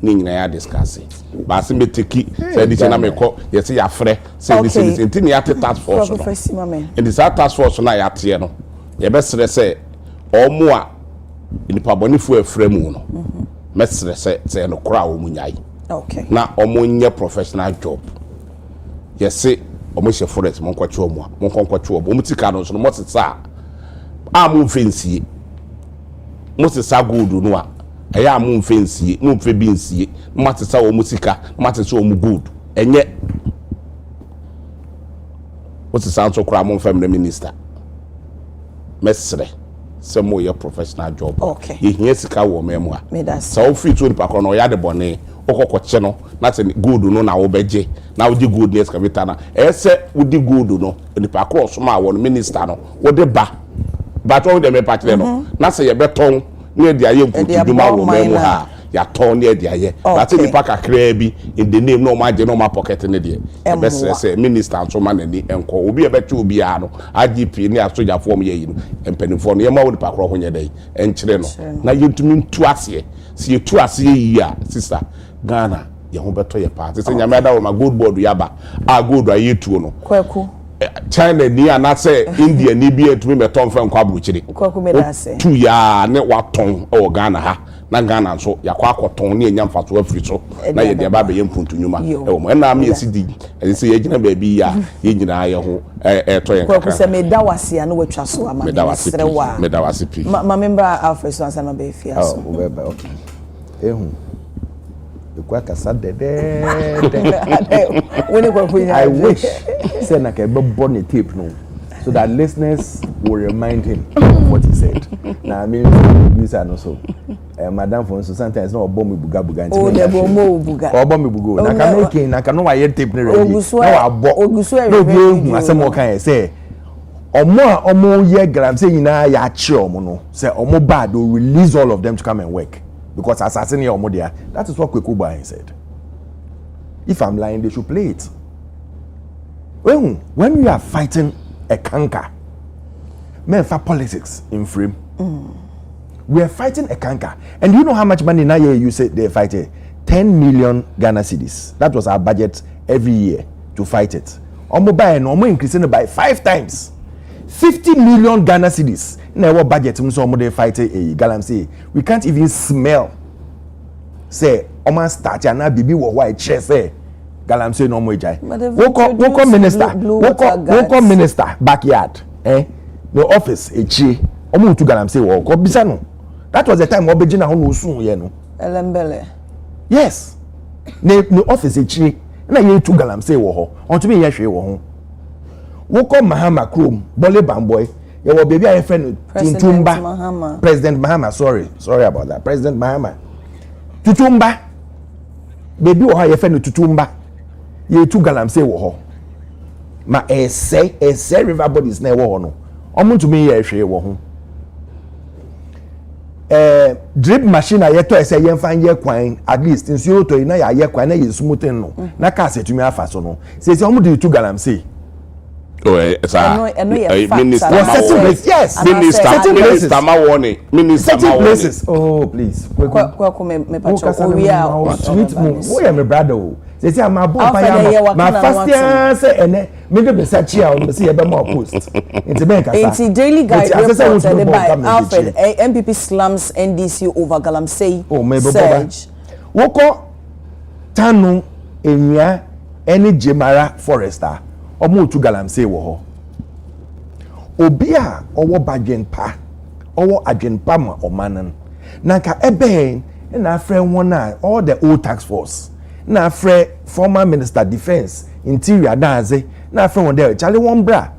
ne nyina ya discuss ba se meteki say di na me ko yesi ya frɛ say this ntini ya task force no and this task force na ya tie no ye be sere say omo a nipa bonifu afrɛ mu no mesere say no kora o munyai na omo nye professional job yesi omo hye forest mo nkwache omo a mo nkwache omo mo tika no so no mo tsa a mo mfensie mo tsa gold no a eya mo mfensie mo mfe bi nsie mo tsa omo sika mo tsa omo gold enye mo tsa so kora mo mfam minister mesere se mo ye professional job ye hia sika wo memo a so fit to nipa ko no ya de bone okokoche no na te gold no na wo beje na wo di gold ne excavator na ese wo di gold no nipa ko so ma wo minister no wo de ba to de me pa kire no na se ye beton ne de aye nkutuduma wo memo ha ya ton ne de aye but nipa kakra bi in the name no ma je no ma pocket ne de e be se minister so ma nani enko obi e be twa obi a no IGP ne asoja form ye yi no empanifo no ye ma wo nipa kro ho nye dai enkyere no na yentumi ntu ase si yetu ase yi a sister Ghana ye ho beto ye pa se nyame da wo ma gold board yaba a gold aye tuo no kwaku China ni anase India ni bi etumi meton fa nkwa buchiri kwaku me da se tu ya ne waton o Ghana ha na Ghana so yakwa akoton ne enyam fato afiri so na ye de ba be yempuntu nyuma e wo mo na me esidi e se ye gina ba bi ya ye gina ye ho to ye kwaku se me da wase ana watwa so ama me da wase pi ma member Alfred so ansa na be fia so okay ehun ekwa kasa dede I wish say na ke be born a tape no so that listeners will remind him of what he said. Now I mean you say no so madam for so sometimes no obo me buga oh the bomo buga obo me bugo na ka no kin na ka no wa ye tape ne ready na wa bo no bi ehun asem o kan say omo ye gram say nyina ya chi omo no say omo bad will release all of them to come and work because assassin here omo there. That is what Kwekuba said. If I'm lying, they should play it. When we are fighting a canker, men for politics in frame. We are fighting a canker, and you know how much money now you say they fight it? 10 million Ghana cedis. That was our budget every year to fight it. Omo buy no omo increasing it by 5 times. 50 million Ghana cedis. Now what budget so omo they fight a galamsey. We can't even smell. Say omo start ya na bibi wo why chair say galamsey no omo ejai. Woko minister backyard the office echi omo to galamsey wo ko bisa no. That was the time obeji na ho no sun ye no. Elembele. Yes. No office echi na ye to galamsey wo ho. On to me ye hwe wo ho. Woko Mahama Chrome, Bole Bamboy, you will be a friend Tutumba. President Mahama, sorry about that. President Mahama. Tutumba. Baby or your friend Tutumba. You two galam say wo. Ma say river bodies na wo no. Omo to me ye hwe wo ho. Drip machine a yeto say yen fan ye kwan at least in so to na ya ye kwan na ye smoothing no. Na ka se tumi afa so no. Say omo do two galam say. Oh, minister. Yes, minister. Ma warning. Minister. Ma places. Oh, please. Me pacho. We are. Sweet moon. Who am my brother? They say I'm a boy. My first year say ene. Me do be search here. Me see ebe more post. Into bank. Into daily guide reports by Alfred. MPP slums NDC over Galamsey. Oh, me boba. Woko tanu enya eni Jemara Forester. Omo tu galamsey wo ho obi a owo badwen pa owo adwen pa ma omanan nanka eben na afre one all the old tax force na afre former minister defense interior daze na afre one there Charlie one bra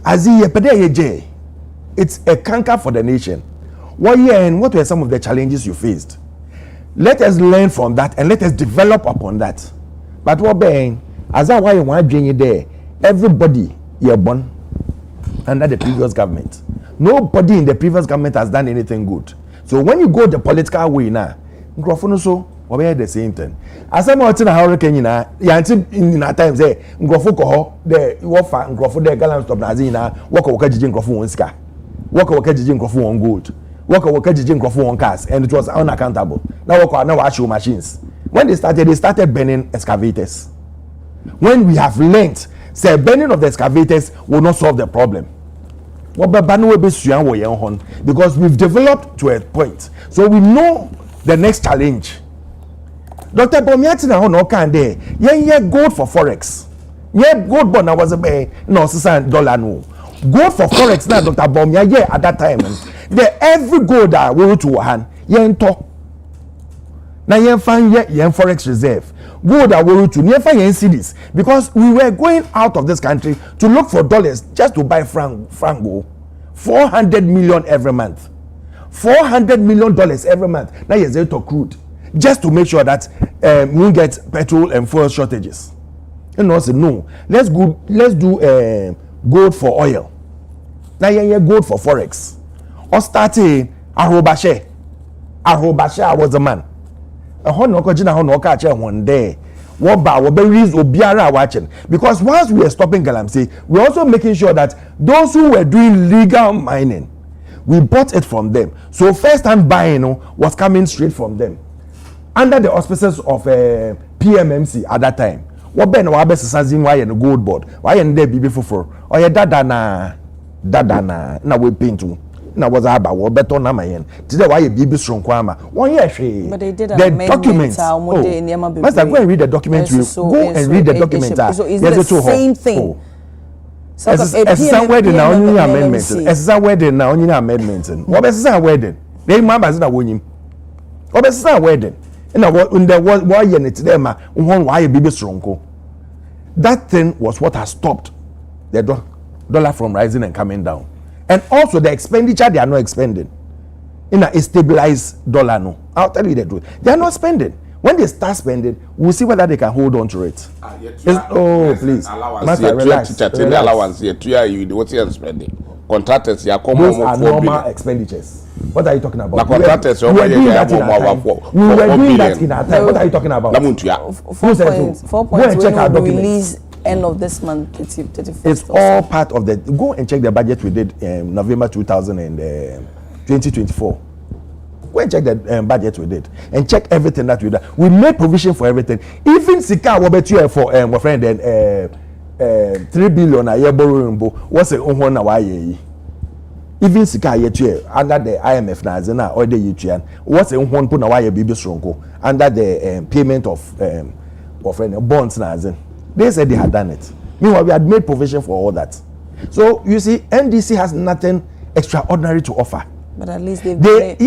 azi yepede yeje. It's a canker for the nation. What year and what were some of the challenges you faced? Let us learn from that and let us develop upon that. But what being as I why you want to bring there, everybody you're born under the previous government. Nobody in the previous government has done anything good. So when you go the political way now, Nkrofo so we are the same thing. As I'm out in a hurricane na yanti in at times say Nkrofo ko ho the wofa Nkrofo the gallant stop na zina work jiji Nkrofo won sika. Work jiji Nkrofo won gold. Work jiji Nkrofo won cars and it was unaccountable. Now actual machines. When they started burning excavators. When we have learnt say burning of the excavators will not solve the problem. Because we've developed to a point. So we know the next challenge. Dr. Bomiatina on can there. Yeah, gold for forex. Yeah, gold bond was a no $6 no. Gold for forex now, Dr. Bomia, yeah, at that time. Every gold that we to hand, yeah, talk. Now you find yeah forex reserve. Gold that we to near find cities because we were going out of this country to look for dollars just to buy franco. 400 million every month. $400 million every month. Now you're to crude just to make sure that we won't get petrol and fuel shortages. And also no, let's do gold for oil. Now yeah gold for forex. Or starting Arobashe was the man. One day watching because once we are stopping Galamsey, we're also making sure that those who were doing legal mining, we bought it from them. So first-hand buying was coming straight from them under the auspices of PMMC at that time. What ben wa best sazin why and gold board why and there be for or ya dada na we paint na was about better na mayen today why you be strong kwama 1 year she but they did the documents master go and read the document go and read the document so is it the same thing so somewhere the now only amendment somewhere the now only amendment what be wedding they members na wonyim what be wedding na in the why you need them why you be strong. That thing was what has stopped the dollar from rising and coming down. And also the expenditure they are not expending in a stabilized dollar. No, I'll tell you the truth. They are not spending. When they start spending, we'll see whether they can hold on to it. Please, Master, relax. Allowance here, what's your spending? Contractors, those are normal expenditures. What are you talking about? We were doing that in our time. What are you talking about? 4 points check our documents. Release end of this month. 31st. It's all part of the. Go and check the budget we did November 2024. Go and check the budget we did and check everything that we did. We made provision for everything. Even Sika Wabetu for my friend 3 billion a year borrowing. What's a na why? Even Sika yetu under the IMF na zena or the Yuchian. What's a one put na why baby strongo under the payment of bonds na zen. They said they had done it. Meanwhile, we had made provision for all that. So you see, NDC has nothing extraordinary to offer. But at least I'm happy.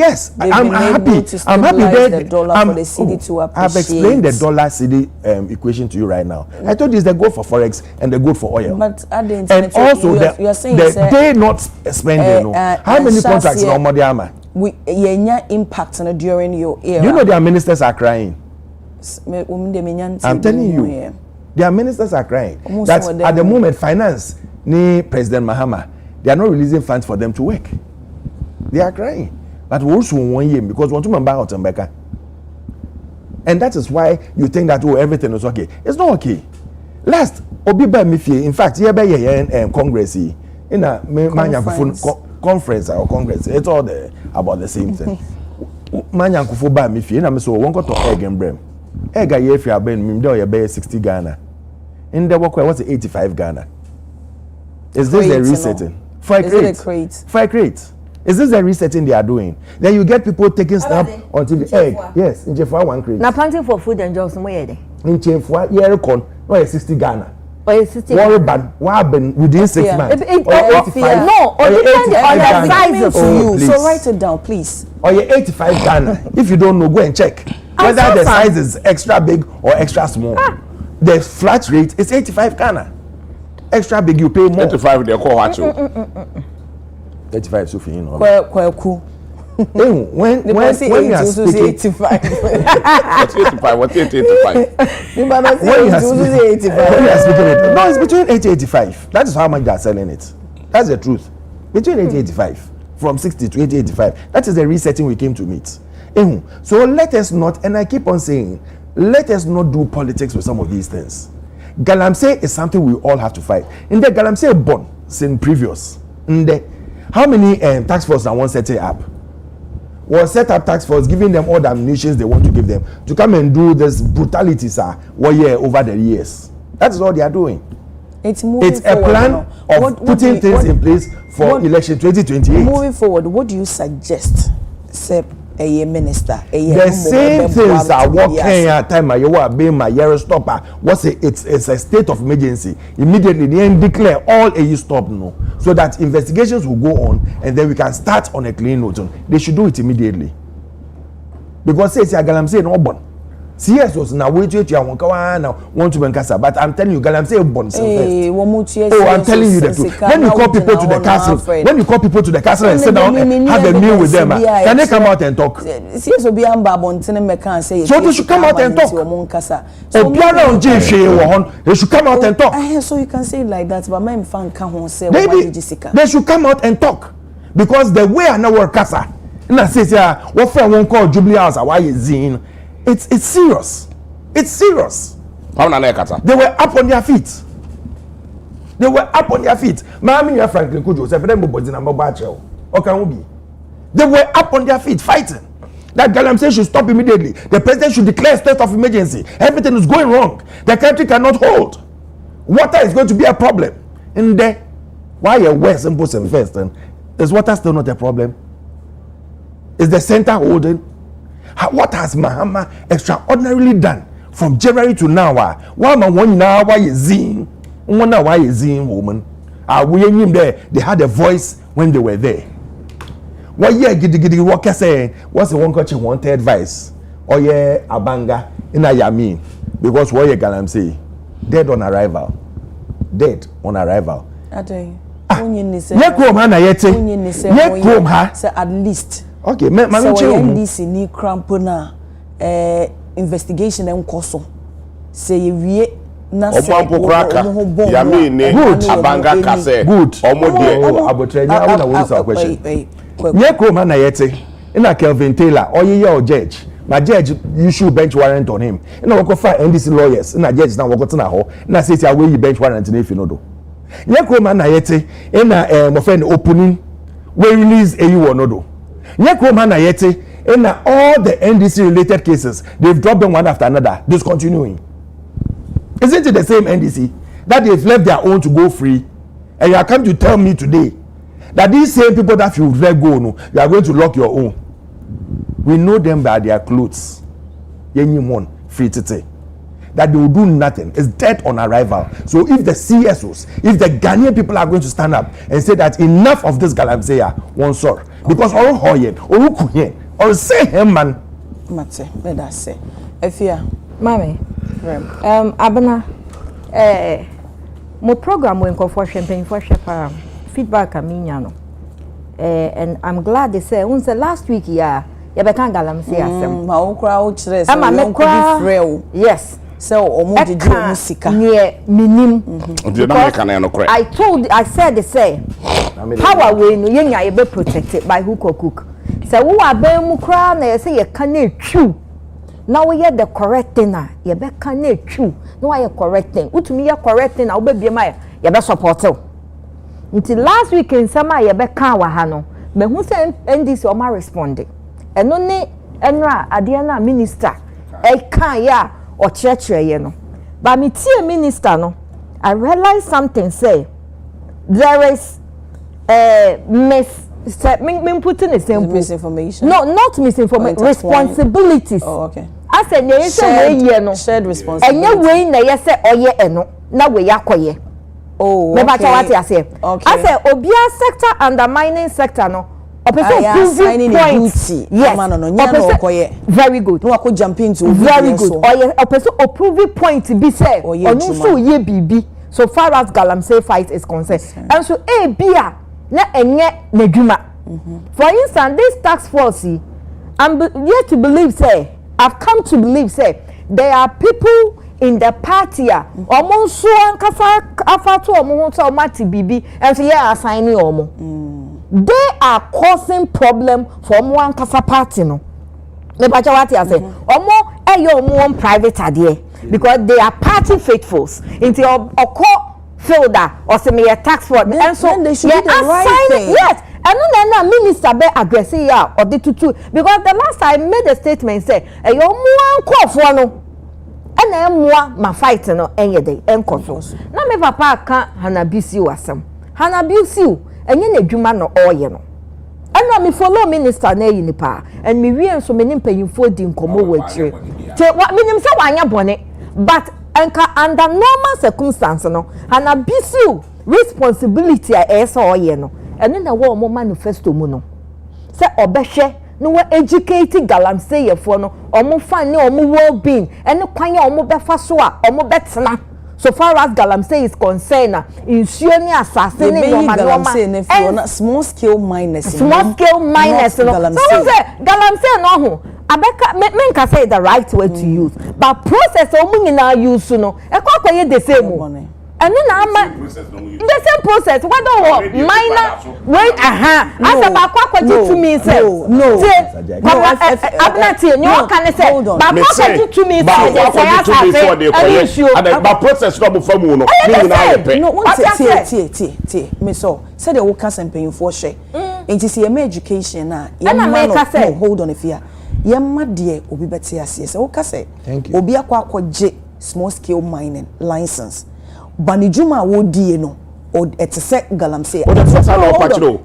I'm happy the dollar for the CD to appreciate. I've explained the dollar CD equation to you right now. I told you it's the gold for forex and the gold for oil. But at the and also you are saying they not spending. How many contracts in Omodiama? We impact during your era. You know their ministers are crying. I'm telling you, their ministers are crying. That at the moment, finance, President Mahama, they are not releasing funds for them to work. They are crying. But we also want 1 year because we want to remember out and back. And that is why you think that everything is okay. It's not okay. Last, Obiba Mifi, in fact, here by Congress, in a conference or Congress, it's all about the same thing. Manyankufu ba Mifi, and I'm so one got to egg and brim. Egg a year if you are been Mimdo, you pay 60 Ghana. In the work, what's 85 Ghana? Is this a resetting? For a crate. Is this the resetting they are doing? Then you get people taking snap until the egg. Yes, in Jeffwa 1 crate. Now planting for food and jobs, where are they? In Jeffwa, year con, no 60 Ghana. Worry ban. What happened within 6 months? No, or depend on the size of you. So write it down, please. Or you're 85 Ghana. If you don't know, go and check whether the size is extra big or extra small. The flat rate is 85 Ghana. Extra big, you pay more. 85, they call what you. 85, so you know. When you are speaking, 85. What's 85? What's 85? When you are speaking, no, it's between 80 and 85. That is how much they are selling it. That's the truth. Between 80 and 85. From 60 to 80, 85. That is the resetting we came to meet. So let us not, and I keep on saying, let us not do politics with some of these things. Galamsey is something we all have to fight. In the Galamsey born since previous. How many tax force I want set it up? Was set up tax force, giving them all the ammunition they want to give them to come and do this brutalities over the years. That is all they are doing. It's a plan of putting things in place for election 2028. Moving forward, what do you suggest? Say a minister, the same things are working at time. You are being my year stopper. It's a state of emergency. Immediately they declare all a stop no, so that investigations will go on and then we can start on a clean note. They should do it immediately. Because say Galamsey no born. CS was now wait you want to Benkasa, but I'm telling you, Galamsey born first. I'm telling you the truth. When you call people to the castle, and sit down and have a meal with them, can they come out and talk? So they should come out and talk. They should come out and talk. So you can say it like that, but my fan can't say they should come out and talk. Because the way I know work casa, and I say, what friend won't call Jubilee House, why is Zine? It's serious. It's serious. They were up on their feet. Mami Franklin Kujo said, they were up on their feet fighting. That Galamsey should stop immediately. The president should declare a state of emergency. Everything is going wrong. The country cannot hold. Water is going to be a problem. And there, why are West and Post and First? Is water still not a problem? Is the center holding? What has Mahama extraordinarily done from January to now? Why is Zine? Why is Zine woman? We in there. They had a voice when they were there. What year gidi worker saying? What's the one coach wanted advice? Oh yeah, Abanga in Ayami because what you Galamsey dead on arrival. At least. Okay, NDC ni krampona investigation en koso. Say ye na say Abanga kase. Good. Abotrenya na we say question. Nye kroma na yete. Ina Kelvin Taylor, or judge. My judge issue bench warrant on him. Ina wako fire NDC lawyers. Ina judge na wako tena ho. Ina say say away bench warrant na if you know do. Nye kroma na yete. Ina mo friend opening we release AU onodo. In all the NDC related cases, they've dropped them one after another, discontinuing. Isn't it the same NDC that they've left their own to go free? And you are coming to tell me today that these same people that you let go, no, you are going to lock your own. We know them by their clothes. Free to that they will do nothing. It's dead on arrival. So if the CSOs, if the Ghanaian people are going to stand up and say that enough of this Galamsey, one sort, because all Hoyen, or Kuyen, or say him man. Mate, let us say. Efia, Mami, Abana, my program when for champagne for shepherd feedback aminiano. And I'm glad they say, once the last week, yeah, you began Galamsey. My crowd, yes. So musika near minim. I said they say power way no yenya you be protected by hook or crook. So who are be mu kra na say you can true. Now we hear the correct thing na you be can true. No I correct thing. Utumi ya correct thing na we be my you be support. Until last week in summer you be kan wa ha no. Me hu say NDC o ma respond. Eno ne enra ade na minister e kan ya or church no. But me tea minister no, I realized something say there is misinformation. No, not misinformation. Responsibilities. Oh, okay. I said there is a way no. Shared responsibility. And your way na yes say oye eno. na we yakoye. Oh, me bacha what you say. Okay. I say obia sector undermining sector no. Signing a duty. Yes. Very good. No, I could jump into very good. Or a person approving point to be said. Or no ye BB. So far as Galamsey fight is concerned. And so a beer na enye neduma. For instance, this tax force, I'm yet to believe say, I've come to believe say, there are people in the party almost so after almost mati BB and so yeah assigning omo. They are causing problem for one kasa party no. Me bacha what you say. Omo eyo omo private adie because they are party faithfuls. Into oko filter or say me a tax fraud and so they should do the right thing. Yes. And no minister be aggressive ya or the tutu because the last I made a statement say eyo omo call for no. And moi ma fight no enye dey enkoso. Na me papa ka Hanabisi wasam. Hanabisi enye na adwuma no oye no. And me follow minister na yi nipa and me wie so me nimpanyimfo di nkomo wachire. Te wa minim se wanya bone but enka under normal circumstances no Hanabisi responsibility a esa oye no. Eno na wo mo manifesto mu no. Se obehwe no we educate Galamsey yefo no omo fan ne omo well being ene kwanya omo befa so a omo betena so far as Galamsey is concerned insuo ni assassin ni normal small scale miners so Galamsey no ho abeka men can say the right way to use but process omo nyina use no e kwa kwaye the same and then the same process whether minor wait as about kwakwaji to me say no abnati you can say but kwakwaji to me say and but process no be from no no want tie me so say the work campaign paying for share enti see your education na no hold on if ya yemma de obi beti ase say wo ka say obi akwaje small scale mining license Banijuma wo die no o etese Galamsey o dey say no patro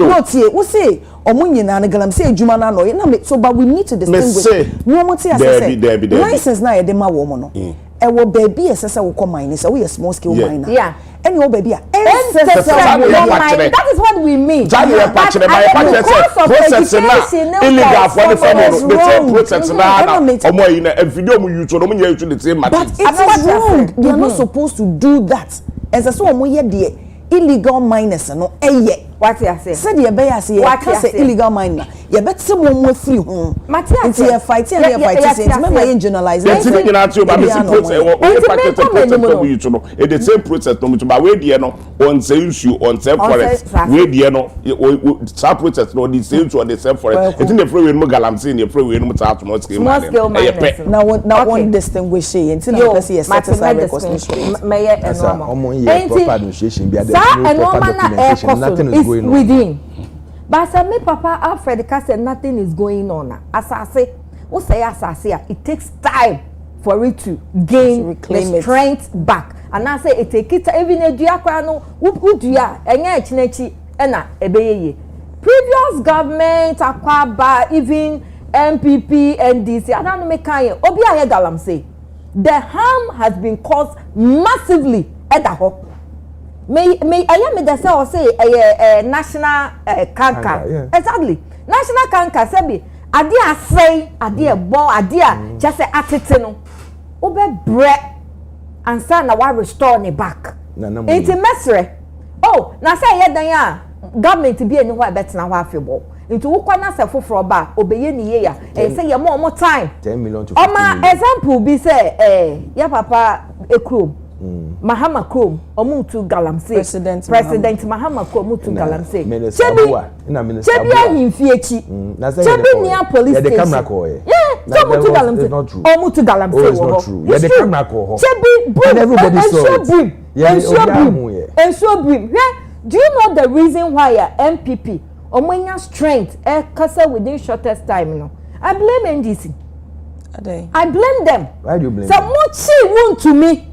no tie wo say omo nyina na Galamsey adwuma na no na me so but we need to distinguish no mo tie say license na ye de ma wo mo no e wo baby esese wo mine say we small scale miner yeah any wo baby that is what we mean process na illegal for the family process na omo yi na video mu use no mo nya use the same matter but it's wrong they are not supposed to do that as so omo ye de illegal miners no eye what you say said ye be ya say illegal miner ye bet mo free home nti ye fight and ye fight say remember ye generalize it you know to ba me process we practice no we use no e the same process no but we dey no on say issue on say forest we dey no that process no the same to on the same forest it in the free we no Galamsey in the free we no start small scale miners now one distinguish until na person ye set aside reconstruction me ye normal omo ye proper administration be there no proper documentation nothing is within. But I me papa Alfred said nothing is going on. Asase, we say asase, it takes time for it to gain the strength back. And I say it take it even a diakwa no udua enye echinechi na ebeyeye. Previous government akwaba even MPP NDC I don't know make kan obi aye Galamsey. The harm has been caused massively at the home. May I am the say or say national canker. Yeah. Exactly. National canker say adia say adia bon adia just say atete no. Obe bread and say na wa restore ne back. Enti mesre. Oh, na say ye dan ya government bi eni ho betina ho afebo. Enti wo kwa na say foforo ba obeye ni ye ya. Say ye more time. 10 million to 15 million. Example be say ya papa ekrom Mahama Krom omutu Galamsey President Mahama Krom omutu Galamsey Chebi ahimfiechi Chebi near police station. The camera call here. Yeah, so omutu Galamsey. Omutu Galamsey. It's not true. Yeah, the camera call. Chebi brim. Everybody saw it. And so brim. Do you know the reason why MPP omanya strength kasa within shortest time no? I blame NDC. I blame them. Why do you blame them? Muchi want to me.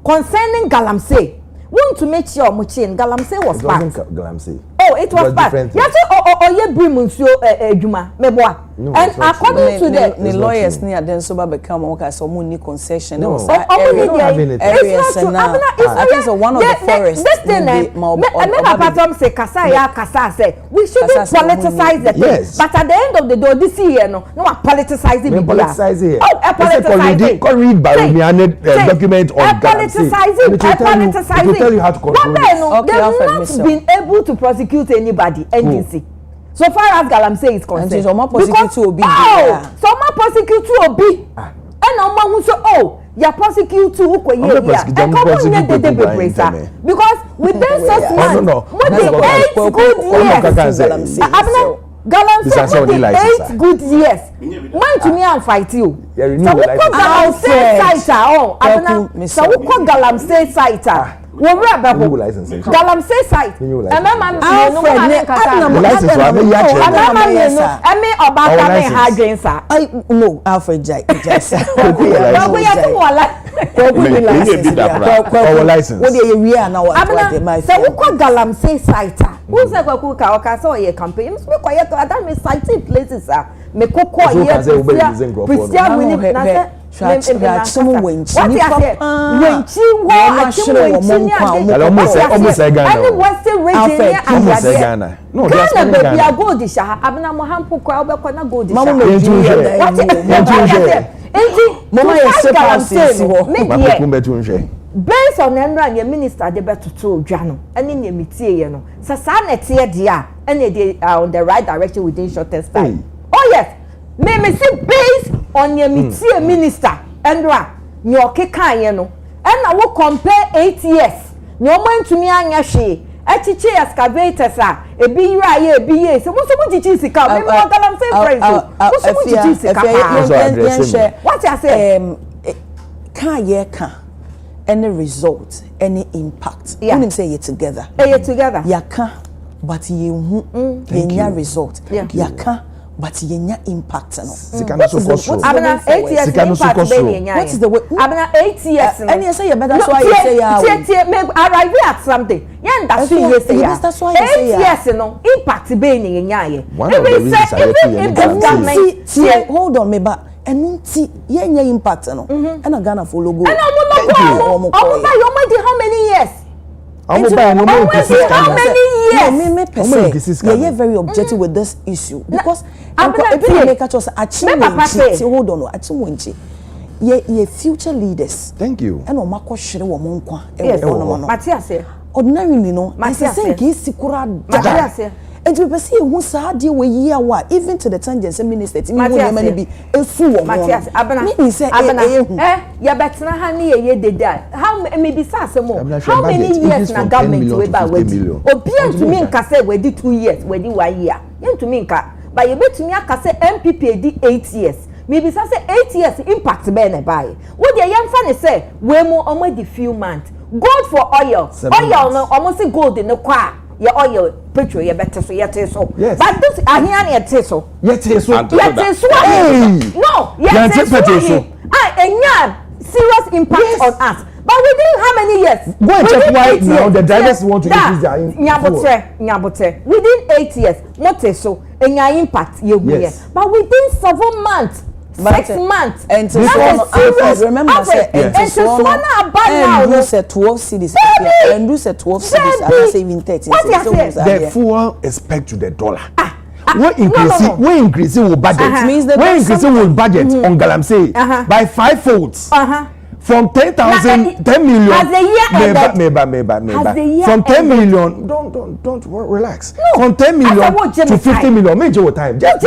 Concerning Galamsey, want to make sure Muchi and Galamsey was bad. Galamsey. Oh, it was bad. Yes, or ye brim unsuo ejuma meboa. No, and according to the lawyers near then so become okay so money concession. No, it's not having it. Areas and now I think so one of the forests. This thing, Papa say Kasa say we shouldn't politicize the thing. Yes. But at the end of the day, this year no politicize it. Politicize it. Oh, politicize it. Can read by document on politicize it. Politicize it. Tell you how to control it. They've not been able to prosecute anybody. NDC. So far as Galamsey is concerned, because some prosecute Obi, and who say, oh, you prosecute who because within 6 months, with the 8 good years, Galamsey with the 8 good years, when to me and fight you. So we call Galamsey site, so we call Galamsey site. Galamsey site. No, Alfred Jai. Our license. What do you now? So we call Galamsey site. Who said Kuka saw a campaign? We quiet to other cited places. Me koko here. Christian winning. Some winch. What I say? Winchi almost any western region almost Ghana. No, Ghana baby a gold sha. Abna mohampo kwa obekwa na gold sha. Mama me Mama based on the minister de betutu dwano ene ne mitie ye no sa na tie de a ene dey on the right direction within shortest time. Oh yes, me see based on the mitie minister endra ni okeka ye no na wo compare 8 years ni o mantumi anya hwe achiche excavators a ebi yira ye ebi ye so mo jichi sika me mo galam say praise so mo jichi sika what I say can ye can any result, any impact. Yeah. When him say you together. You together. Ya can, but you yenya result. Yeah. Ya can, but yenya impact. No. What is the 8 years impact? What is the way? Abna 8 years. And you say you better. That's why you say yeah. Arrive at something. Yeah, that's why you say yeah. That's why you say 8 years, no impact. Be in yenya. One of the reasons even if government. Hold on, me but. Enunti yenye impact no and a Ghana for logo. And how many years? How many years? Me very objective with this issue because hold on, ye future leaders. Thank you. And omako hwere wo monkwa Matias ordinarily no Matias say ke sikura Matias and you see who sa dey we year wa even to the tangent minister ti me won be esu wo Matias abana ya betna ha ne ye deda how maybe sa asemo how many years na government we ba wedi obi antumi nka say we di 2 years we di 1 year yentumi nka ba ye betumi aka say MPP di 8 years maybe say 8 years impact be na buy wo de yemfa ne say we mo omo di few months gold for oil no almost gold in the kwa your oil petrol you better so yet so but this ahia na yet so no yet so enya serious impact on us but within how many years go and check why now the drivers want to increase their nyabotre within 8 years motor so enya impact ye but within 7 months 6 months and to remember say and so na bad now you said 12 cities and you said 12 cities are saving 13 the fuel expect to the dollar we increasing will budget means that we increasing will budget on Galamsey by 5 folds from 10,000 10 million as a year from 10 million don't relax from 10 million to 50 million major time just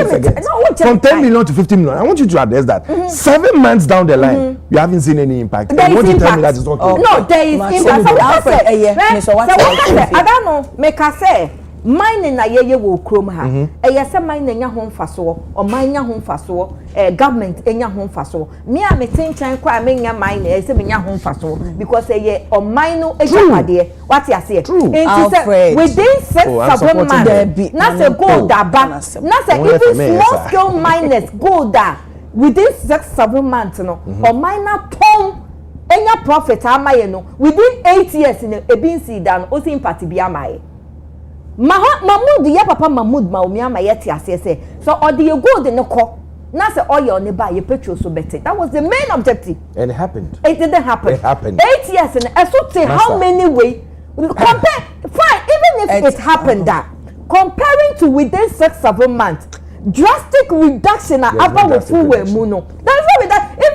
from 10 million to 50 million I want you to address that 7 months down the line you haven't seen any impact I want to tell me that is not true no there is impact I don't know make I say mine na yeye wo krom ha eye se mine na nya ho mfaso o mine nya ho mfaso government enya ho mfaso me a metenchan kwa me nya mine eye se me nya ho mfaso because eye o mine no ejapade what you say within 6-7 months na say gold aba na say even small scale miners gold within 6-7 months no o mine na ton enya profit amaye no within 8 years in ebin see dan o see impact bi amaye Mahmoud ya papa Mahmoud ma omi ama yeti ase say so or the gold no ko na say oil ne ba ye petrol so better. That was the main objective. And it happened. It didn't happen. It happened. 8 years and so say how many way compare fine even if it happened that comparing to within 6-7 months drastic reduction na aba we full we mu no. That's why that even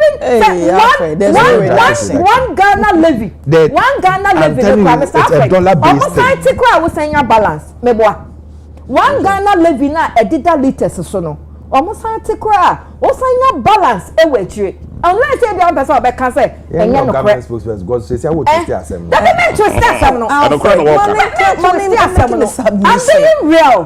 one Ghana levy. One Ghana levy the promise almost I was saying balance. Meboa. One Ghana levy na edida liters so no. Almost antikwa o saying balance e we chire. Unless you be on person be can say enya no government spokesperson God say I will test asem. That be trust asem no. I'm being real.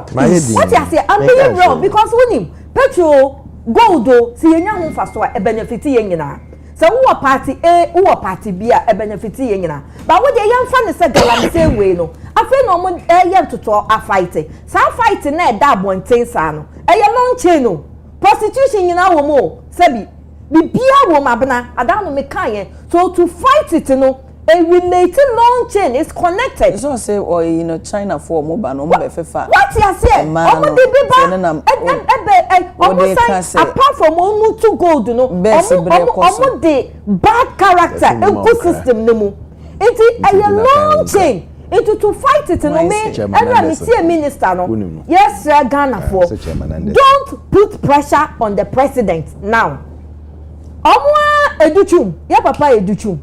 What you say? I'm being real because when petrol gold do si enya ho fa so e benefit ye nyina. So who party A, who party B a benefit ye nyina. But what dey yan fa ne say galam say we no. Afa no mo yan toto a fight. Sa fight na e da abonten sa no. E ye long chain no. Prostitution nyina wo mo sabi bibia wo mabna ada no me kan so to fight it no a related long chain is connected. So say or China for mobile no be fefa. What you say? Omo de biba almost apart from omo to gold no omo de bad character ecosystem no mu it a long chain into to fight it no me every see minister no yes Ghana for don't put pressure on the president now. Omwa Educhum, ya papa Educhum,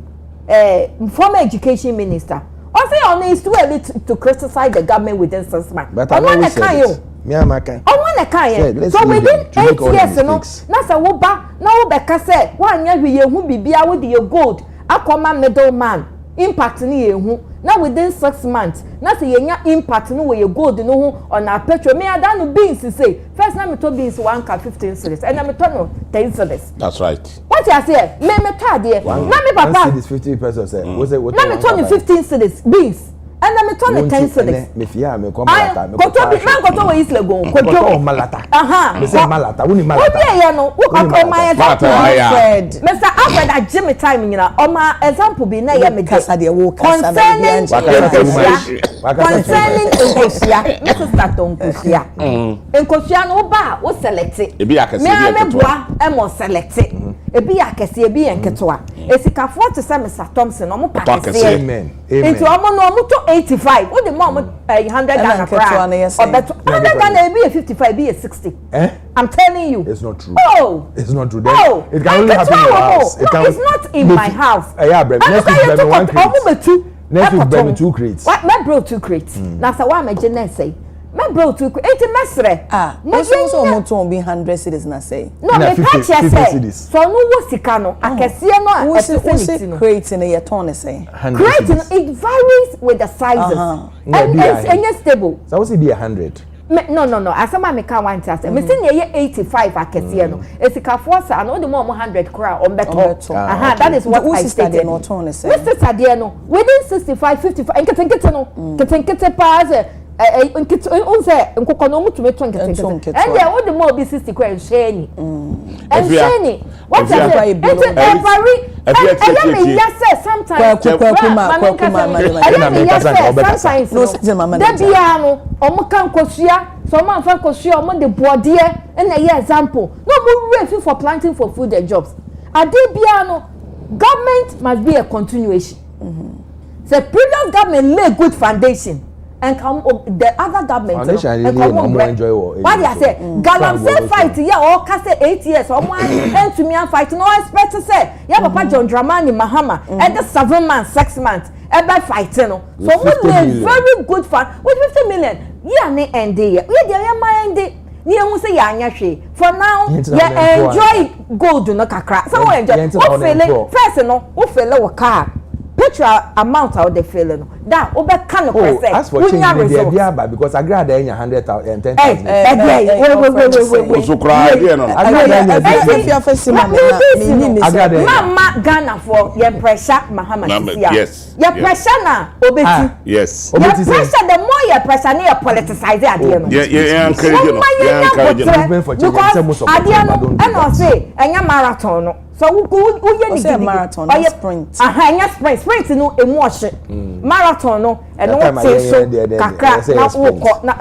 former education minister. Also, on is too early to criticize the government within 6 months. But I want to so within 8 years, no, Nasa Woba, no Becca 1 year we who be with your gold, Aquaman middleman, impact ni who. Now within 6 months, na say yenya impact no we gold no on our petrol. Me ada no beans say. First na me to beans 1 ka 15 cedis. And na me to no 10 cedis. That's right. What you say? Me to there. Na me papa. This 50 pesos say. What say what? Na me to no 15 cedis beans. And na me to no 10 cedis. Me fia me ko malata. Me ko to bi man ko to we isle go. Ko to malata. Aha. Me say malata. Woni malata. Obi e no. Wo ko ko my Fred. Mr. Alfred a Jimmy time nyina. O ma example bi na ya me kasa de wo kasa concerning Nkosia. Mr. Staton Nkosia. Nkosia no ba wo select. Ebi akese bi enketo. E mo select. Ebi akese ebi enketo a. Esikafo to say Mr. Thompson no mo pakese. Amen. Into omo no mo to 85. Wo de mo 100 Ghana kra. Or better 100 Ghana ebi 55 ebi 60. I'm telling you. It's not true. Oh. It's not true. Oh. It can only happen in your house. It's not in my house. Yeah, bro. Next week be 1 crate. Next week be 2 crates. What my bro 2 crates. Na sa wa me gene say. My bro 2 crates. Enti mesre. So mo to be 100 cedis na say. No, me catch say. So no wo sika no. Akese no a efese no. Crate in your tone say. Crate it varies with the sizes. And it's stable. So what's it be 100? No. Asama me ka want us. Me say ye 85 akese no. Esikafo sa no the more 100 kra on beto. Aha, that is what I stated. Mr. Sadie no within 65 55 enkete no. Ketenkete pa say unse nkoko no mutume to nkete. And there wo the more be 60 kra sheni. And sheni. What is it? Every yes sometimes. So man fa kosua omo de boade e na ye example no mo refi for planting for food and jobs adebia no government must be a continuation. The previous government lay good foundation and come the other government enjoy what I say galam say fight yeah all ka say 8 years omo and to me fight no expect to say yeah papa John Dramani Mahama and the 7 months 6 months ebe fighting no so we lay very good fund with 50 million yeah ne end yeah we dey my end ni ehun say ya anya hwe for now yeah enjoy gold no kakra so we enjoy what feel first no we feel we car petrol amount out the feel no that over can no percent as for change the idea because I grade there 100,000 10,000 wait so cry there no if you face mama Ghana for your pressure Muhammad yes your pressure na obeti yes your pressure the more your pressure na your politicize idea no yeah encourage no because idea no and I say enya marathon no So who ye marathon sprint. Anya sprint no emotion. Marathon no e no te so kakra na wo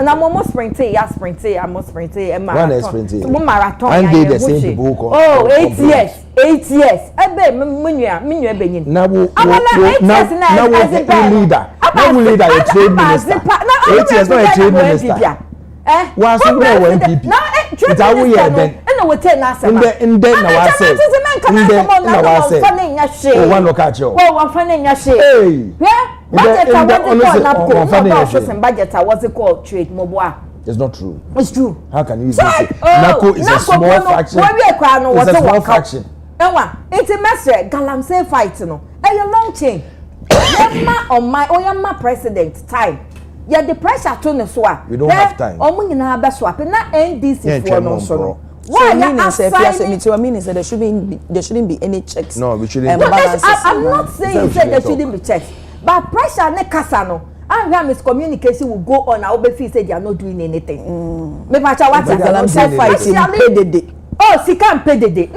na mo sprint ya marathon. So marathon and they the same people who oh 8 years. 8 years. Ebe menua benyin. Now leader a trade minister. 8 years not a trade minister. Was we were MPP. It's how we are then. And we take us. In the now I say. Oh, one look at you. Oh, one funny in your shade. Hey. Yeah. Budget was it called trade mobile. It's not true. It's true. How can you say NACO is a small fraction? It's a small fraction. It's a mess. Galamsey fight no. A long chain. On my Oyama president time. Yeah, the pressure to the swap. We don't have time. Omu nyina ba swap na NDC for no so. Why you meaning there shouldn't be any checks. No, we shouldn't. I'm not saying there shouldn't be checks. But pressure ne kasa no. And where miscommunication will go on. I will be say they are not doing anything. Me pacha what fighting. Oh, sika mpe dede.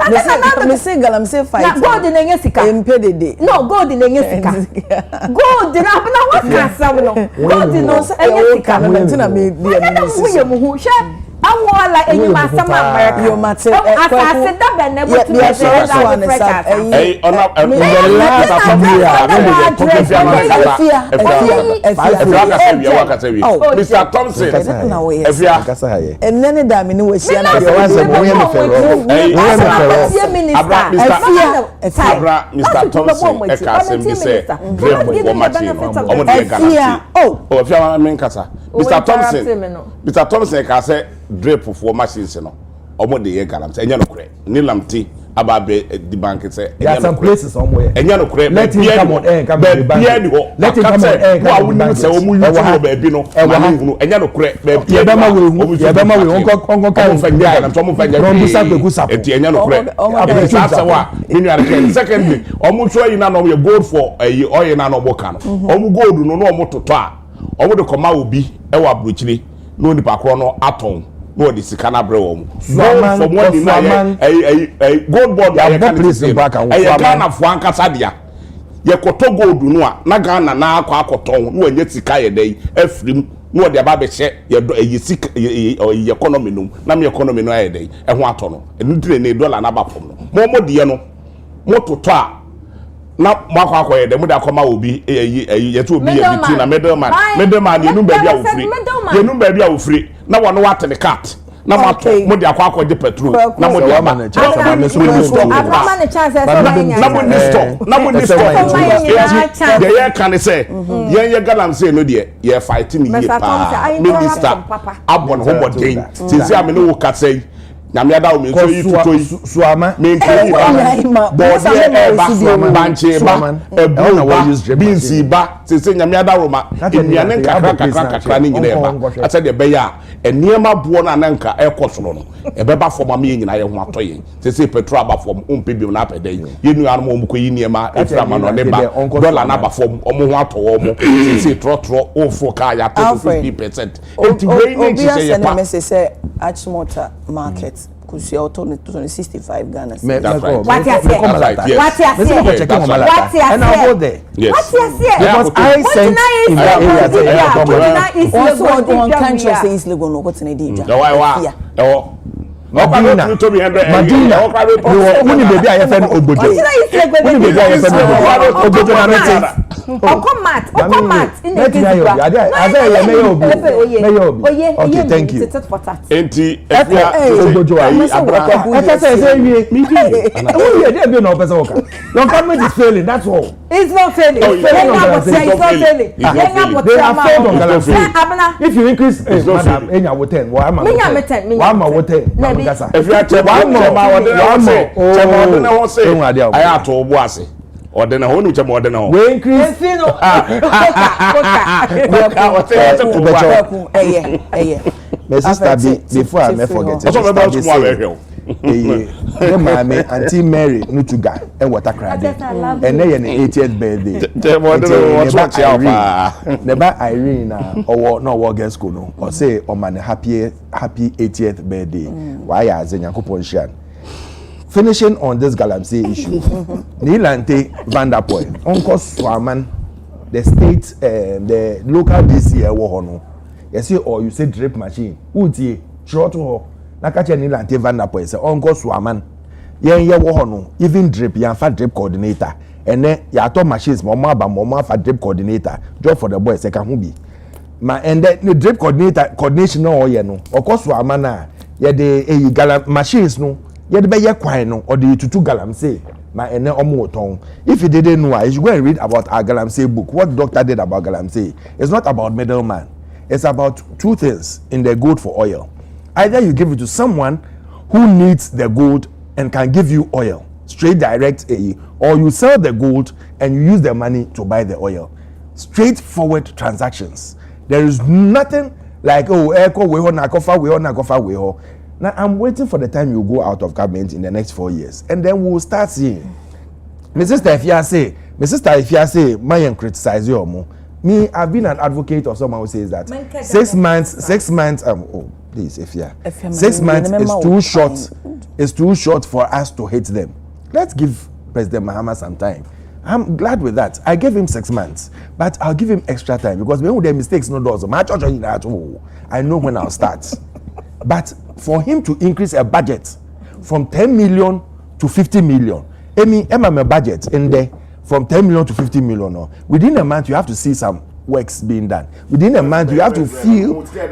Me say galamsey fight. Na gold na nye sika. Mpe dede. No, gold na nye sika. Gold na what can say no. Gold no say nye sika. Na me be a minister. Awola enyima sama America. Yo matter. Asase da be na butu be na hey, on the last assembly Mr. Thompson. And then da me no we share na Mr. Thompson Ekasembi say dream for matching. Omo de guarantee. Oh, if you want me kasa. Mr. Thompson Ekase drape for machines no. Omo de ye guarantee. Enya no kure. Ni lamti ababe the bank say. There are some places somewhere. Enya no kure. Let him come on air. Let him come on air. Wa wunu say omu yutu baabi no. Enya no kure. Ye be ma we onko kan fa ndia na tomo fa ndia. Enti enya no kure. Abisa say wa minu are secondly omu so yi na no ye gold for oil na no boka no. Omu gold no no omu toto a. Omu de koma obi e wa brochiri no nipa kro no aton no de sika na bre wo mu. So for money na gold board ya Ghana fo ankasa dia ye koto gold no a na Ghana na akwa akoton no anye sika ye dai afrim no de aba be hye ye sika ye economy no na me economy no aye dai e ho ato no enudire na dollar na ba pom no mo de no mo toto a na makwa ye de mo da koma obi ye to obi ye biti na middleman ye nu baabi a ofri na wono wate ne cat na mato mo de akwa de petrol na mo de ama na mo ni stop ye kan say ye galamsey no de ye fight ni ye pa minister abon homodin sisi am no wo ka say nyame ada o me so yi tuto yi suama me nti ba body e ba banche ba ebu na wa use binsi ba sisi nyame ada wo ma eduane kakra ni nyina e ba asa de be ya eniema bo na nanka e kosoro no e be ba fo ma me nyina ye ho atoye sisi petrol ba fo umpe bi na apede ye nu anu mo ko yi niema efra ma no ne ba dollar na ba fo omo ho atowo mo sisi trotro o fo ka ya 50%. Enti we ni ti say ye pa say Achimota market kusia auto 65 Ghana. What you say? And I'll go there. Yes. What you say? Because I sense in that area also one country say is legal no what's in the why Madina, who ni baby I have Obojo. Who ni baby I have Obojo na meeting. Okomat in the okay, thank you. Enti Obojo your government is failing, that's all. It's not failing. They are failed on Galamsey. If you increase madam enya wo 10 wa ama wo 10 if you are chairman I have to obo ase odena ho nu chairman odena ho we increase my sister before I may forget Mama Auntie Mary Nutuga and water crowd and then 80th birthday never Irene or no work school no or say oh man happy 80th birthday why as in Yakuponshan finishing on this galamsey issue. Nilante Vanderpoel, Uncle Swaman, the state, the local DC Wohono. You see, or you say drip machine. Uti, Troto, Nakacha Nilante Vanderpoel, say Uncle Swaman. Ye Wohono, even drip, yan fat drip coordinator. And then yato machines, mama for drip coordinator. Job for the boy, second hubi. And then the drip coordination no no. Of course, Swamana, ye the galam machines no. Yet be ye kwai no or the tutu galamsey ma ene omo ton. If you didn't know, you should go and read about our galamsey book. What doctor did about galamsey? It's not about middleman. It's about two things in the gold for oil. Either you give it to someone who needs the gold and can give you oil straight direct, or you sell the gold and you use the money to buy the oil. Straightforward transactions. There is nothing like echo we ho na kofa we ho na kofa we ho. Now, I'm waiting for the time you go out of government in the next 4 years. And then we'll start seeing. My sister, if you say, my criticize you more. Me, I've been an advocate of someone who says that 6 months, please, if you 6 months is too short. It's too short for us to hate them. Let's give President Mahama some time. I'm glad with that. I gave him 6 months, but I'll give him extra time because when the mistakes no does, I know when I'll start. But for him to increase a budget from 10 million to 50 million, my budget in there from 10 million to 50 million. No. Within a month, you have to see some works being done. Within a month, you have to feel the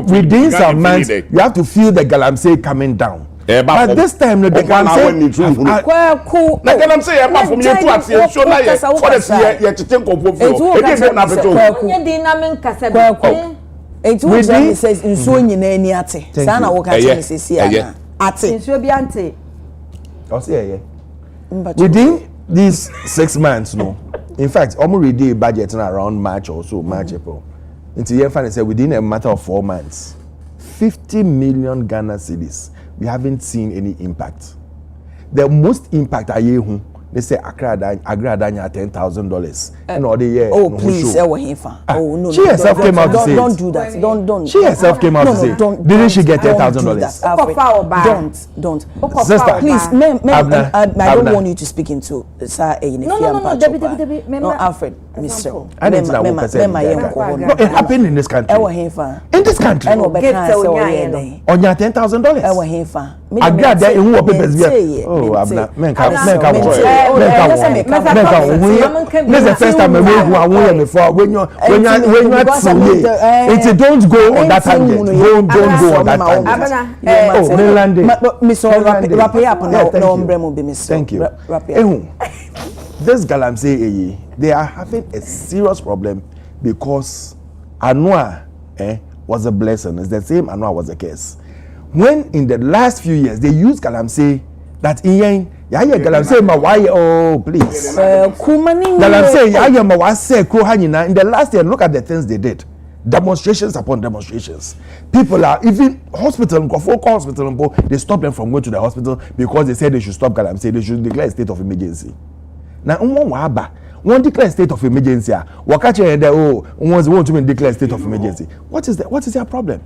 within some months, you have to feel the galamsey coming down. But this time, the galamsey. Within these 6 months, no. In fact, already budget around March or so, March, April. Until you find it, within a matter of 4 months, 50 million Ghana cedis. We haven't seen any impact. The most impact I hear, they say Accra Danya $10,000 and all the year. Oh please, oh no. She herself came out to say. Don't do that. Don't. She herself came out to say. Didn't she get $10,000? Don't. Sister, please, I don't want you to speak into sir. No, Alfred, Mr. I didn't know what no, it happened in this country. In this country. On your $10,000. I got that in what papers. Oh, I'm not. This is the first time I went before when you it don't go on that tangent. Don't go on that tangent. Thank you. This galamsey, they are having a serious problem because Anua was a blessing. It's the same Anua was a curse. When in the last few years they used galamsey that galamsey ma why please galamsey ma wa say kro hanyina in the last year. Look at the things they did. Demonstrations upon demonstrations. People are even hospital they stop them from going to the hospital because they said they should stop galamsey. They should declare a state of emergency. Now one declare state of emergency want to declare state of emergency. What is their problem?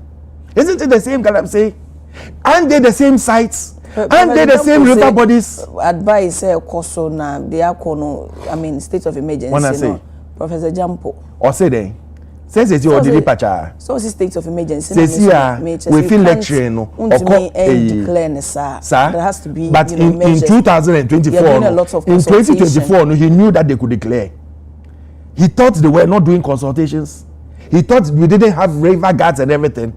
Isn't it the same galamsey? Aren't they the same sites? And they the same river bodies. Advice koso na they are state of emergency. When I say Professor Jampo. Or say they says it's your pacha. So it's state of emergency. Says here we feel lecturing no. Declare sir. There has to be. But in 2024, in 2024, he knew that they could declare. He thought they were not doing consultations. He thought we didn't have river guards and everything.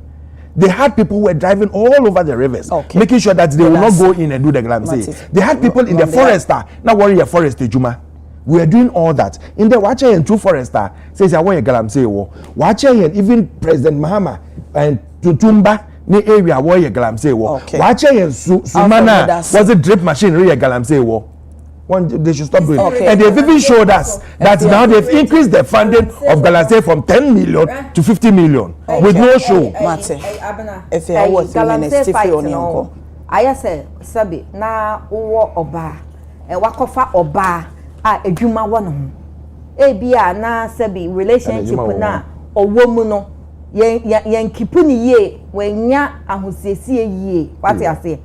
They had people who were driving all over the rivers, making sure that they will not go in and do the galamsey. They had people in the forester. Now worry your forest, Juma. We are doing all that. In the Wacha and two forester says I want a galamsey war. Wacha and even President Mahama and Tutumba ni area war a galamsey war. Wacha and Sumana was a drip machine a galamsey war. They should stop doing it. And they've even showed us that now they've increased the funding of galamsey from 10 million to 50 million with no show. If you want to I say, Sabi, na uwo oba, wakofa oba, edwuma wono. Ebia na Sabi relationship na owo mu no. yen kipu ni ye wenya ahosiesie ye what you say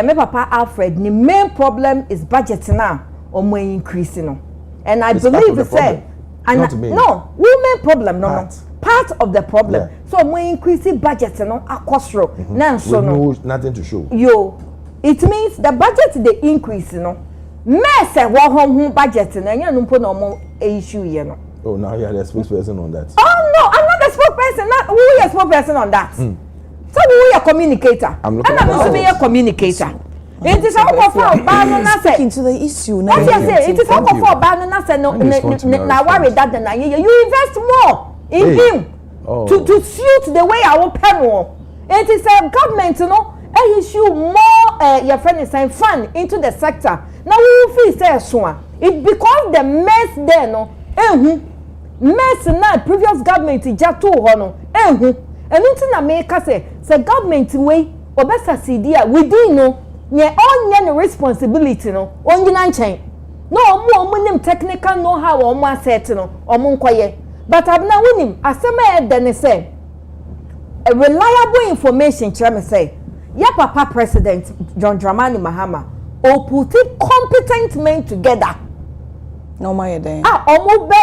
me papa Alfred the main problem is budget now omo increase no and I believe say no women problem no part of the problem so omo increase budget no akosro na so no nothing to show it means the budget they increase no mess wo ho budget no enya no mpo na omo issue ye no. Oh, now you are the spokesperson on that. Oh no, I'm not the spokesperson. Not who is a spokesperson on that. So who is a communicator? I'm looking at a communicator. It is our for banana into the issue. What you say? It is our for banana say no. Now worry that you invest more in him to suit the way our panel. It is a government, you know, issue more. Your friend is saying fund into the sector. Now we feel say so. It because the mess there no. Mess na previous government jato ho no enu na make say government way obesa sidia within no nye onye no responsibility no onyina nchen no omo nim technical know how omo asset no omo nkoye but abna wonim asema e de ne say a reliable information kire me say ya papa president John Dramani Mahama o put competent men together no my day omo be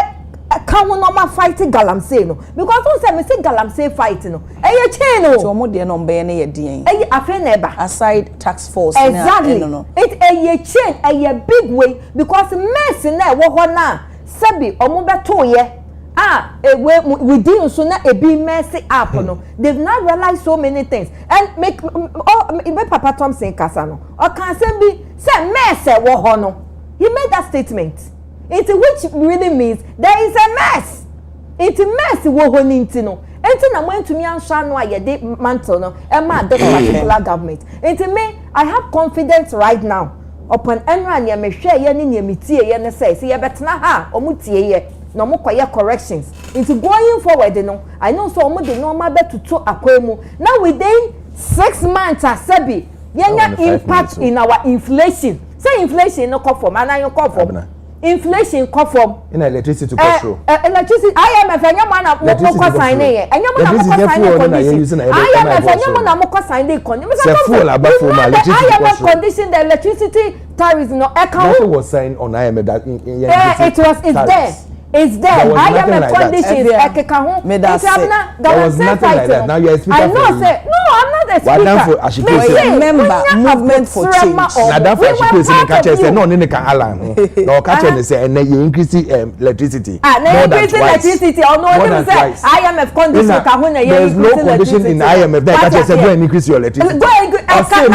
can we normal fight galamsey no because who say me say galamsey fight no eye chain no so omo de no be na ye den eye afa na eba aside tax force exactly no it eye chain eye big way because mess na wo ho na sabi omo beto ye within so na ebi mess up no they've not realized so many things and make Papa Thompson kasa no o kan say bi say mess wo ho no he made that statement. It which really means there is a mess. It's a mess wo ho ninti no. Enti na mo ntumi ansha no ayede mantle no e ma that particular government. Enti me I have confidence right now upon enra ne me hwe ye ne mitie ye ne say ye betena ha omutie ye no mo koye corrections. Into going forward no I know so omo de normal betutu akwemu. Now within 6 months asabi yenya impact in our inflation. Say inflation no come from and you come from inflation come from in electricity control electricity IMF anyama na mo sign here anyama na mo sign condition IMF anyama na mo sign the condition IMF condition the electricity tariffs no account was signed on IMF that it's there IMF conditions there was nothing like that now you are speaking I know say no I'm not a speaker remember movement for change na that for she catch say no ne kan alan no catch ne say and you increase electricity more than electricity or no say IMF condition ka ho na you there's no condition in IMF that catch say go and increase your electricity also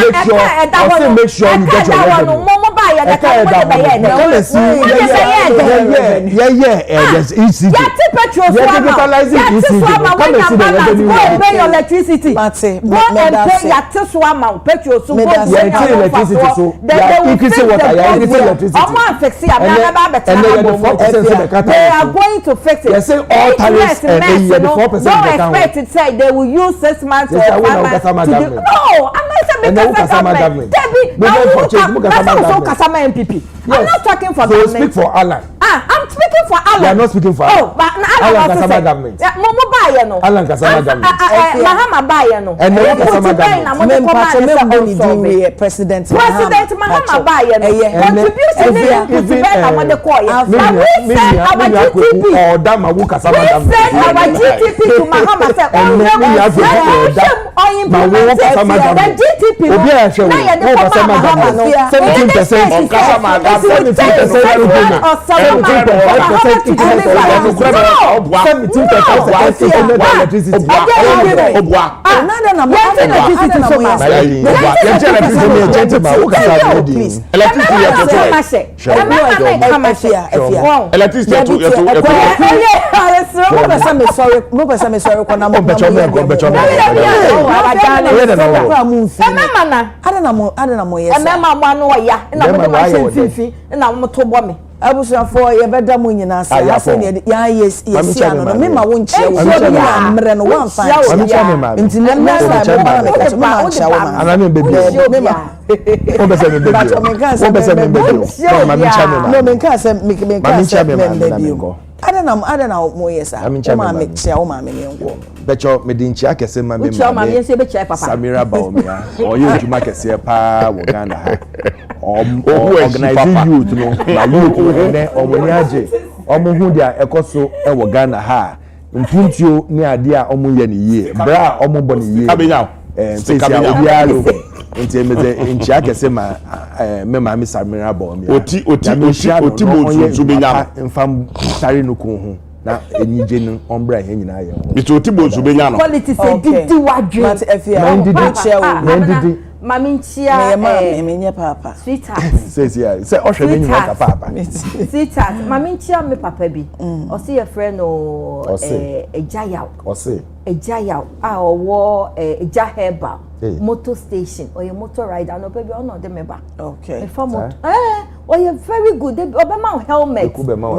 make sure you get your revenue mo buy that yes, easy. Yeah, petrol pay your electricity. Go and pay your swama petrol so electricity so they increasing what I electricity. They are going to fix it. They say all tariffs and the 4% don't expect it say they will use 6 months or 5 months to do. No, I'm not saying because government. MPP. I'm not talking for government. So speak for Alan. I'm speaking for Alan. You are not speaking for Alan. Oh, but Alan Kasama government. Momo buy no. Alan Kasama government. Mahama buy no. And the Kasama government. President Mahama buy no. Contribution to buy na mo de call ya. We said our GDP. Or that Mawu Kasama government. We said our GDP to Mahama say the GDP. Obi a hwe wo Kasama government. 17% on Kasama government. 17% abusuafo ye beda mu nyina asa ase ne ya yes ano me ma won chia wo na mre no wan fa nti na na sa ba na ka ma chia wo ma ana me bebi me ma o be se me bebi o be se me bebi no me cha me ma no me ka se me ka se me bebi ko adana mo yesa o ma me chia o ma me nko becho me din chia kese ma me ma me se be chia papa Samira Baomia o ye juma kese pa wo Ghana ha organize youth no na youth ne omoni age omo hu dia ekoso e wo Ghana ha mpuntio ni ade a omo ye ne yie bra omo bo ne yie kabenya ntsia obiaro nti emeze nchia kese ma me ma me Samira Baomia oti bo nzu benya mfam sare no ko hu na enyije no ombra he nyina ye ho bitu oti bo nzu benya no quality say didi wadwe but efia ndidi mami nchia me nye papa sweetheart say ohwe me nyina papa sweetheart mami nchia me papa bi o see your friend o ejayaw ejayaw a owo eja heba motor station or your motor rider no baby no de meba okay me for motor or you very good they obema helmet kubema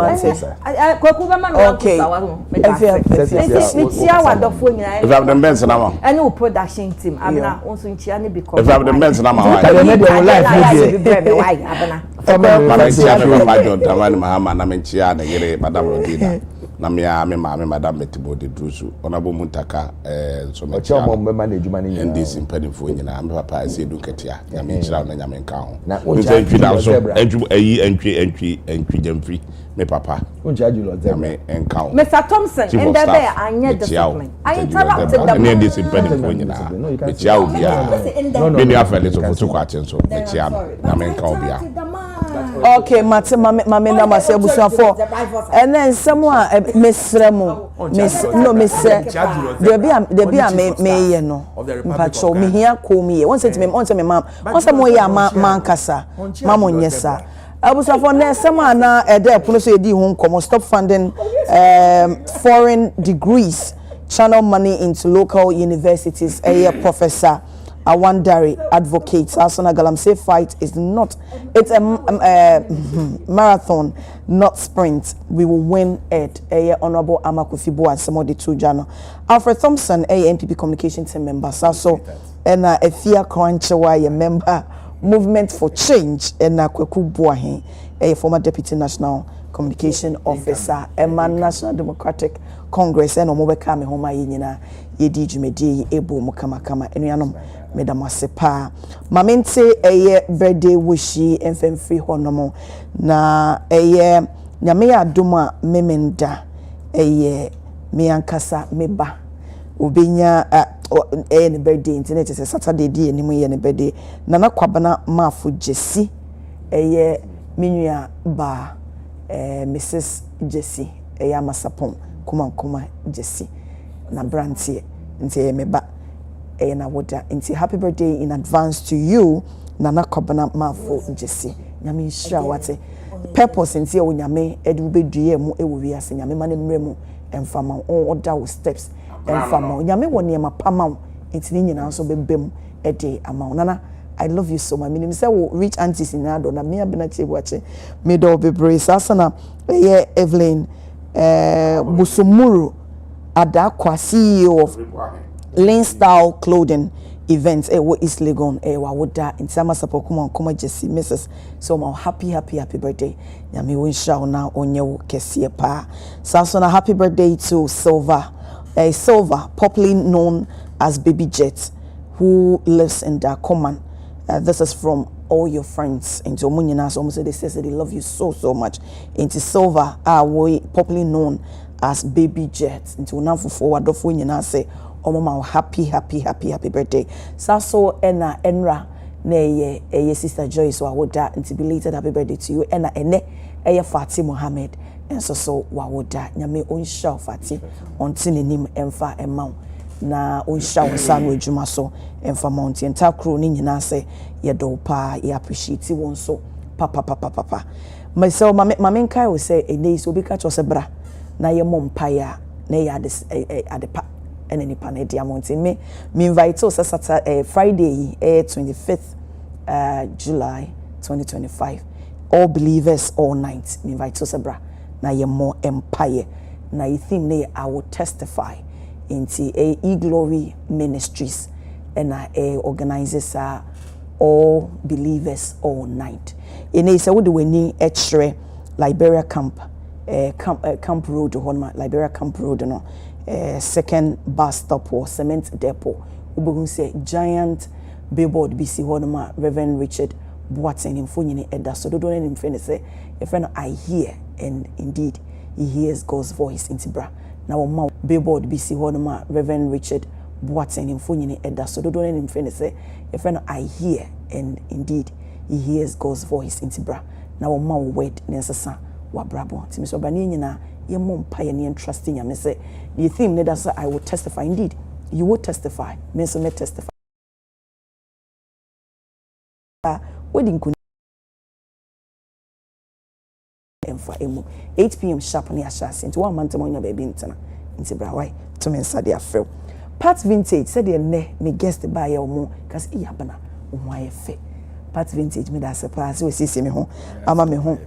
no okay me chia wadofo nyina if have them benz na ma any production team abna onso nchia ne because if have them benz na ma why abna mama nchia me papa John Tamani Mahama na me nchia na yere madam Rodina na me madam Metibo de Drusu onabo muntaka so me chia mo me manage mani nyina ndis impanifo nyina me papa ase du ketia na me nchira na nyame nka ho na ntwi da so entwi jamfri me papa unja julo ze me nka ho Mr. Thompson and there anya discipline I interrupted them na ndis impanifo nyina me chia obia me ni afele so foto kwa chen so me chia na me nka obia okay mate mame na mase abusuafo enen nsemo a mesremu mesre de bia me ye no mpacho me hia komi ye won say me mam won say mo ye man kasa mamo nyesa abusuafo na nsemo na ede epono so edi ho nkomo stop funding foreign degrees channel money into local universities professor Awandari advocates Asana Galam say fight is not, it's a marathon, not sprint. We will win it. Honorable Amakufibu and some of the two jano. Alfred Thompson, NPP communication team member. So, and a fear crunch a member movement for change and Kweku Buahin, a former deputy national communication officer, National Democratic Congress, and Omobeka me homa yina yedi jumedi ebo mukama enuanom medama sepa mamente birthday wishi enfemfri honomo na nyame adoma memenda me ankasa meba obenya ne birthday internet se Saturday di enimu ye ne birthday nana kwabana mafu Jesse menua ba Mrs. Jesse Masapon kuma Jesse na brantie nti meba na woda nti happy birthday in advance to you nana kwabana mafu Jesse nyame nhira wate purpose nti o nyame edu bedue mu ewo wiase nyame mane mremu emfama oda wo steps emfama nyame woni ma pama nti ni nyina so bebem ede ama nana I love you so much. Minim say wo reach aunties in ado na me abena chebuache me do bebre sasana Evelyn Busumuru Adakwa CEO of Lane Style Clothing Events wo East Legon wa woda insama sapokuma kuma Jesse Mrs. So my happy birthday. Nyame won sha na onye wo kese pa. Sasana happy birthday to Silver. Silver, popularly known as Baby Jet, who lives in Dakoman. This is from all your friends. Into Omunyana, so almost they say they love you so much. Into Silver, we popularly known as Baby Jet. Into Unamfu forward of Wunyana say, oh mama, happy birthday. Saso enra ne sister Joyce so I would that into belated happy birthday to you. Ene Fati Mohammed and so wa would that nyame unsha Fati until nim emfa emau. Na unsha unsan wejuma so emfa mountain ta crew ni nyina se ye do pa ye appreciate won so papa myself mama kai will say ene so bi ka cho se bra na ye mompaya na ye adepa ene ni pa na dia mountain me invite us Saturday Friday 25th July 2025 all believers all night me invite us bra na ye more empire na ye theme na I will testify into E-Glory Ministries and organizes all believers all night. In a Saudi Weni Echre Liberia camp Camp Road hɔ Liberia Camp Road no second bus stop or cement depot wobɛhu sɛ giant billboard BC hɔ no Reverend Richard Boateng mfo nyine ɛda so dodo ne mfɛ ne sɛ yɛfrɛ no I hear and indeed he hears God's voice in bra na wɔma billboard BC hɔ no Reverend Richard Boateng mfo nyine ɛda so dodo ne mfɛ ne sɛ yɛfrɛ no I hear and indeed he hears God's voice in bra na wɔma word ne nsesa wabrabo timi so ba ne nyina yɛmmɔ mpaeɛ ne trusting nyame sɛ the theme ne da sɛ I will testify indeed you will testify me so me testify wedding kun emfa emu 8 p.m. sharp ne ashase nti one month monya ba bi ntena nti bra why to me nsa de afrɛ part vintage said the ne me guest buy ye omo kasi iya bana wo aye fe part vintage me da se pa se we sisi me ho ama me ho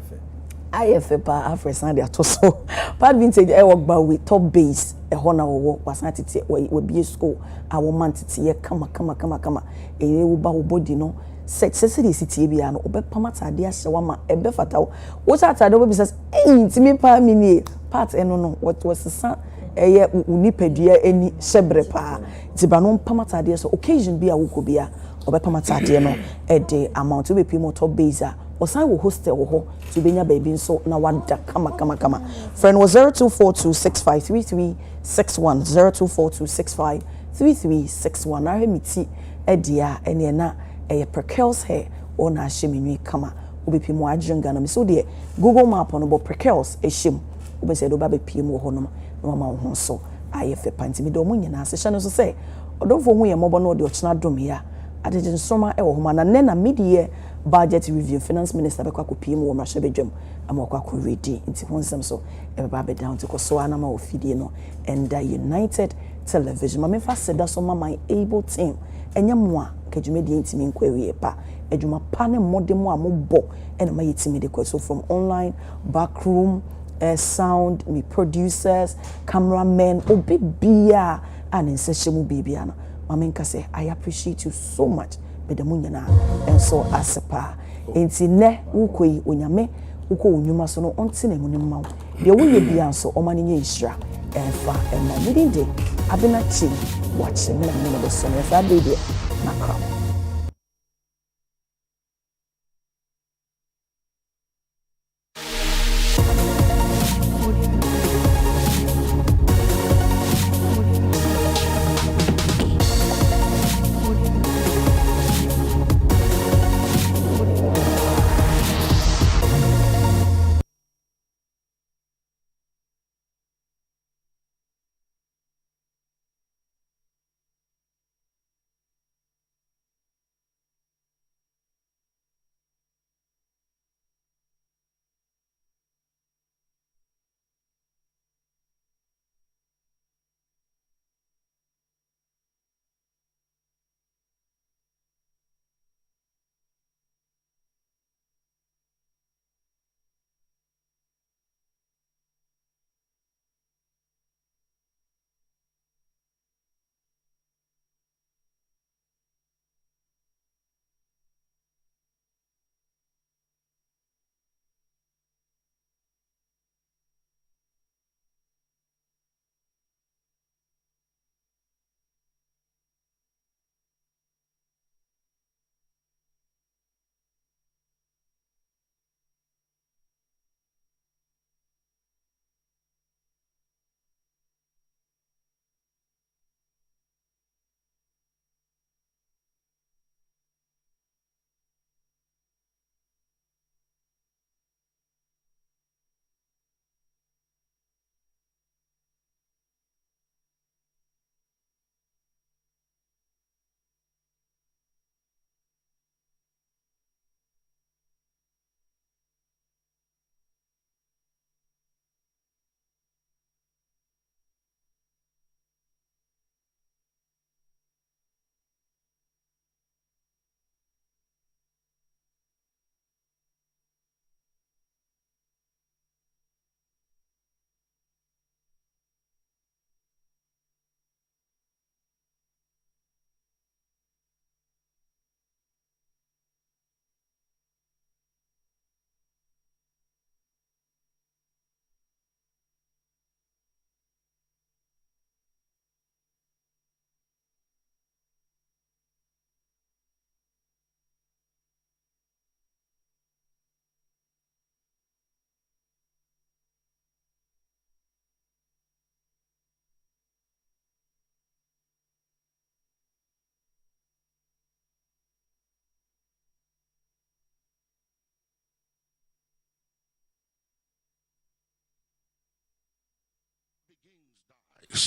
aye fe pa afresan de atoso part vintage e work ba we top base e ho na wo wasan tete we bi school awo man tete ye kama e wo ba wo body no set sesiri sitie bia no obepamata ade ahye wa ma ebe fata wo sa atade wo bi says ntimi pa mi ni part eno no what was sa eye unipadua eni hyebre pa tiba no pamata ade so occasion bia wo ko bia obepamata ade no e de amount we be motor base osan wo hostel wo ho to benya baby nso na wada kama friend was 0242653361 0242653361 na hemiti e dia ene na Precels hair or na shimmy kama ubi mo ajunga na so de Google map on about Precels shim ube se do ba be pm wo honom na ma ho so ayefe panti mi do mo nyina se hye no so say odofo hu ye mobo no de ochina dom ya Adekye Nsroma e wo homa na ne na mid-year budget review finance minister be kwa ko pm wo mrahye bedwam ama kwa ko ready nti ho nsem so e ba be down to ko so ana ma ofidie no and United Television ma me fa seda so ma my able team enye mo kajumedi ntimi nkwewe pa adwuma pa ne modem a mobɔ ena ma yetimi de so from online backroom sound me producers cameramen obi bia and nsehye bibia no mama nka say I appreciate you so much bedamu nyana enso asepa enti ne wukoi onyame wuko onwuma so no onte na mu ne ma de wo ye bia nso o ma ne nyishira enfa enma midinde abena chi watch me na me no so ne fa de Macron.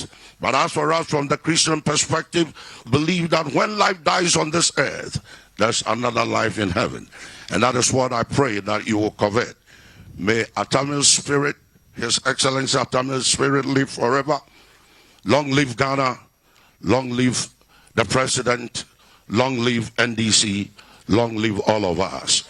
lives. But as for us, from the Christian perspective, believe that when life dies on this earth, there's another life in heaven. And that is what I pray that you will covet. May Atami's spirit, His Excellency Atami's spirit, live forever. Long live Ghana. Long live the President. Long live NDC. Long live all of us.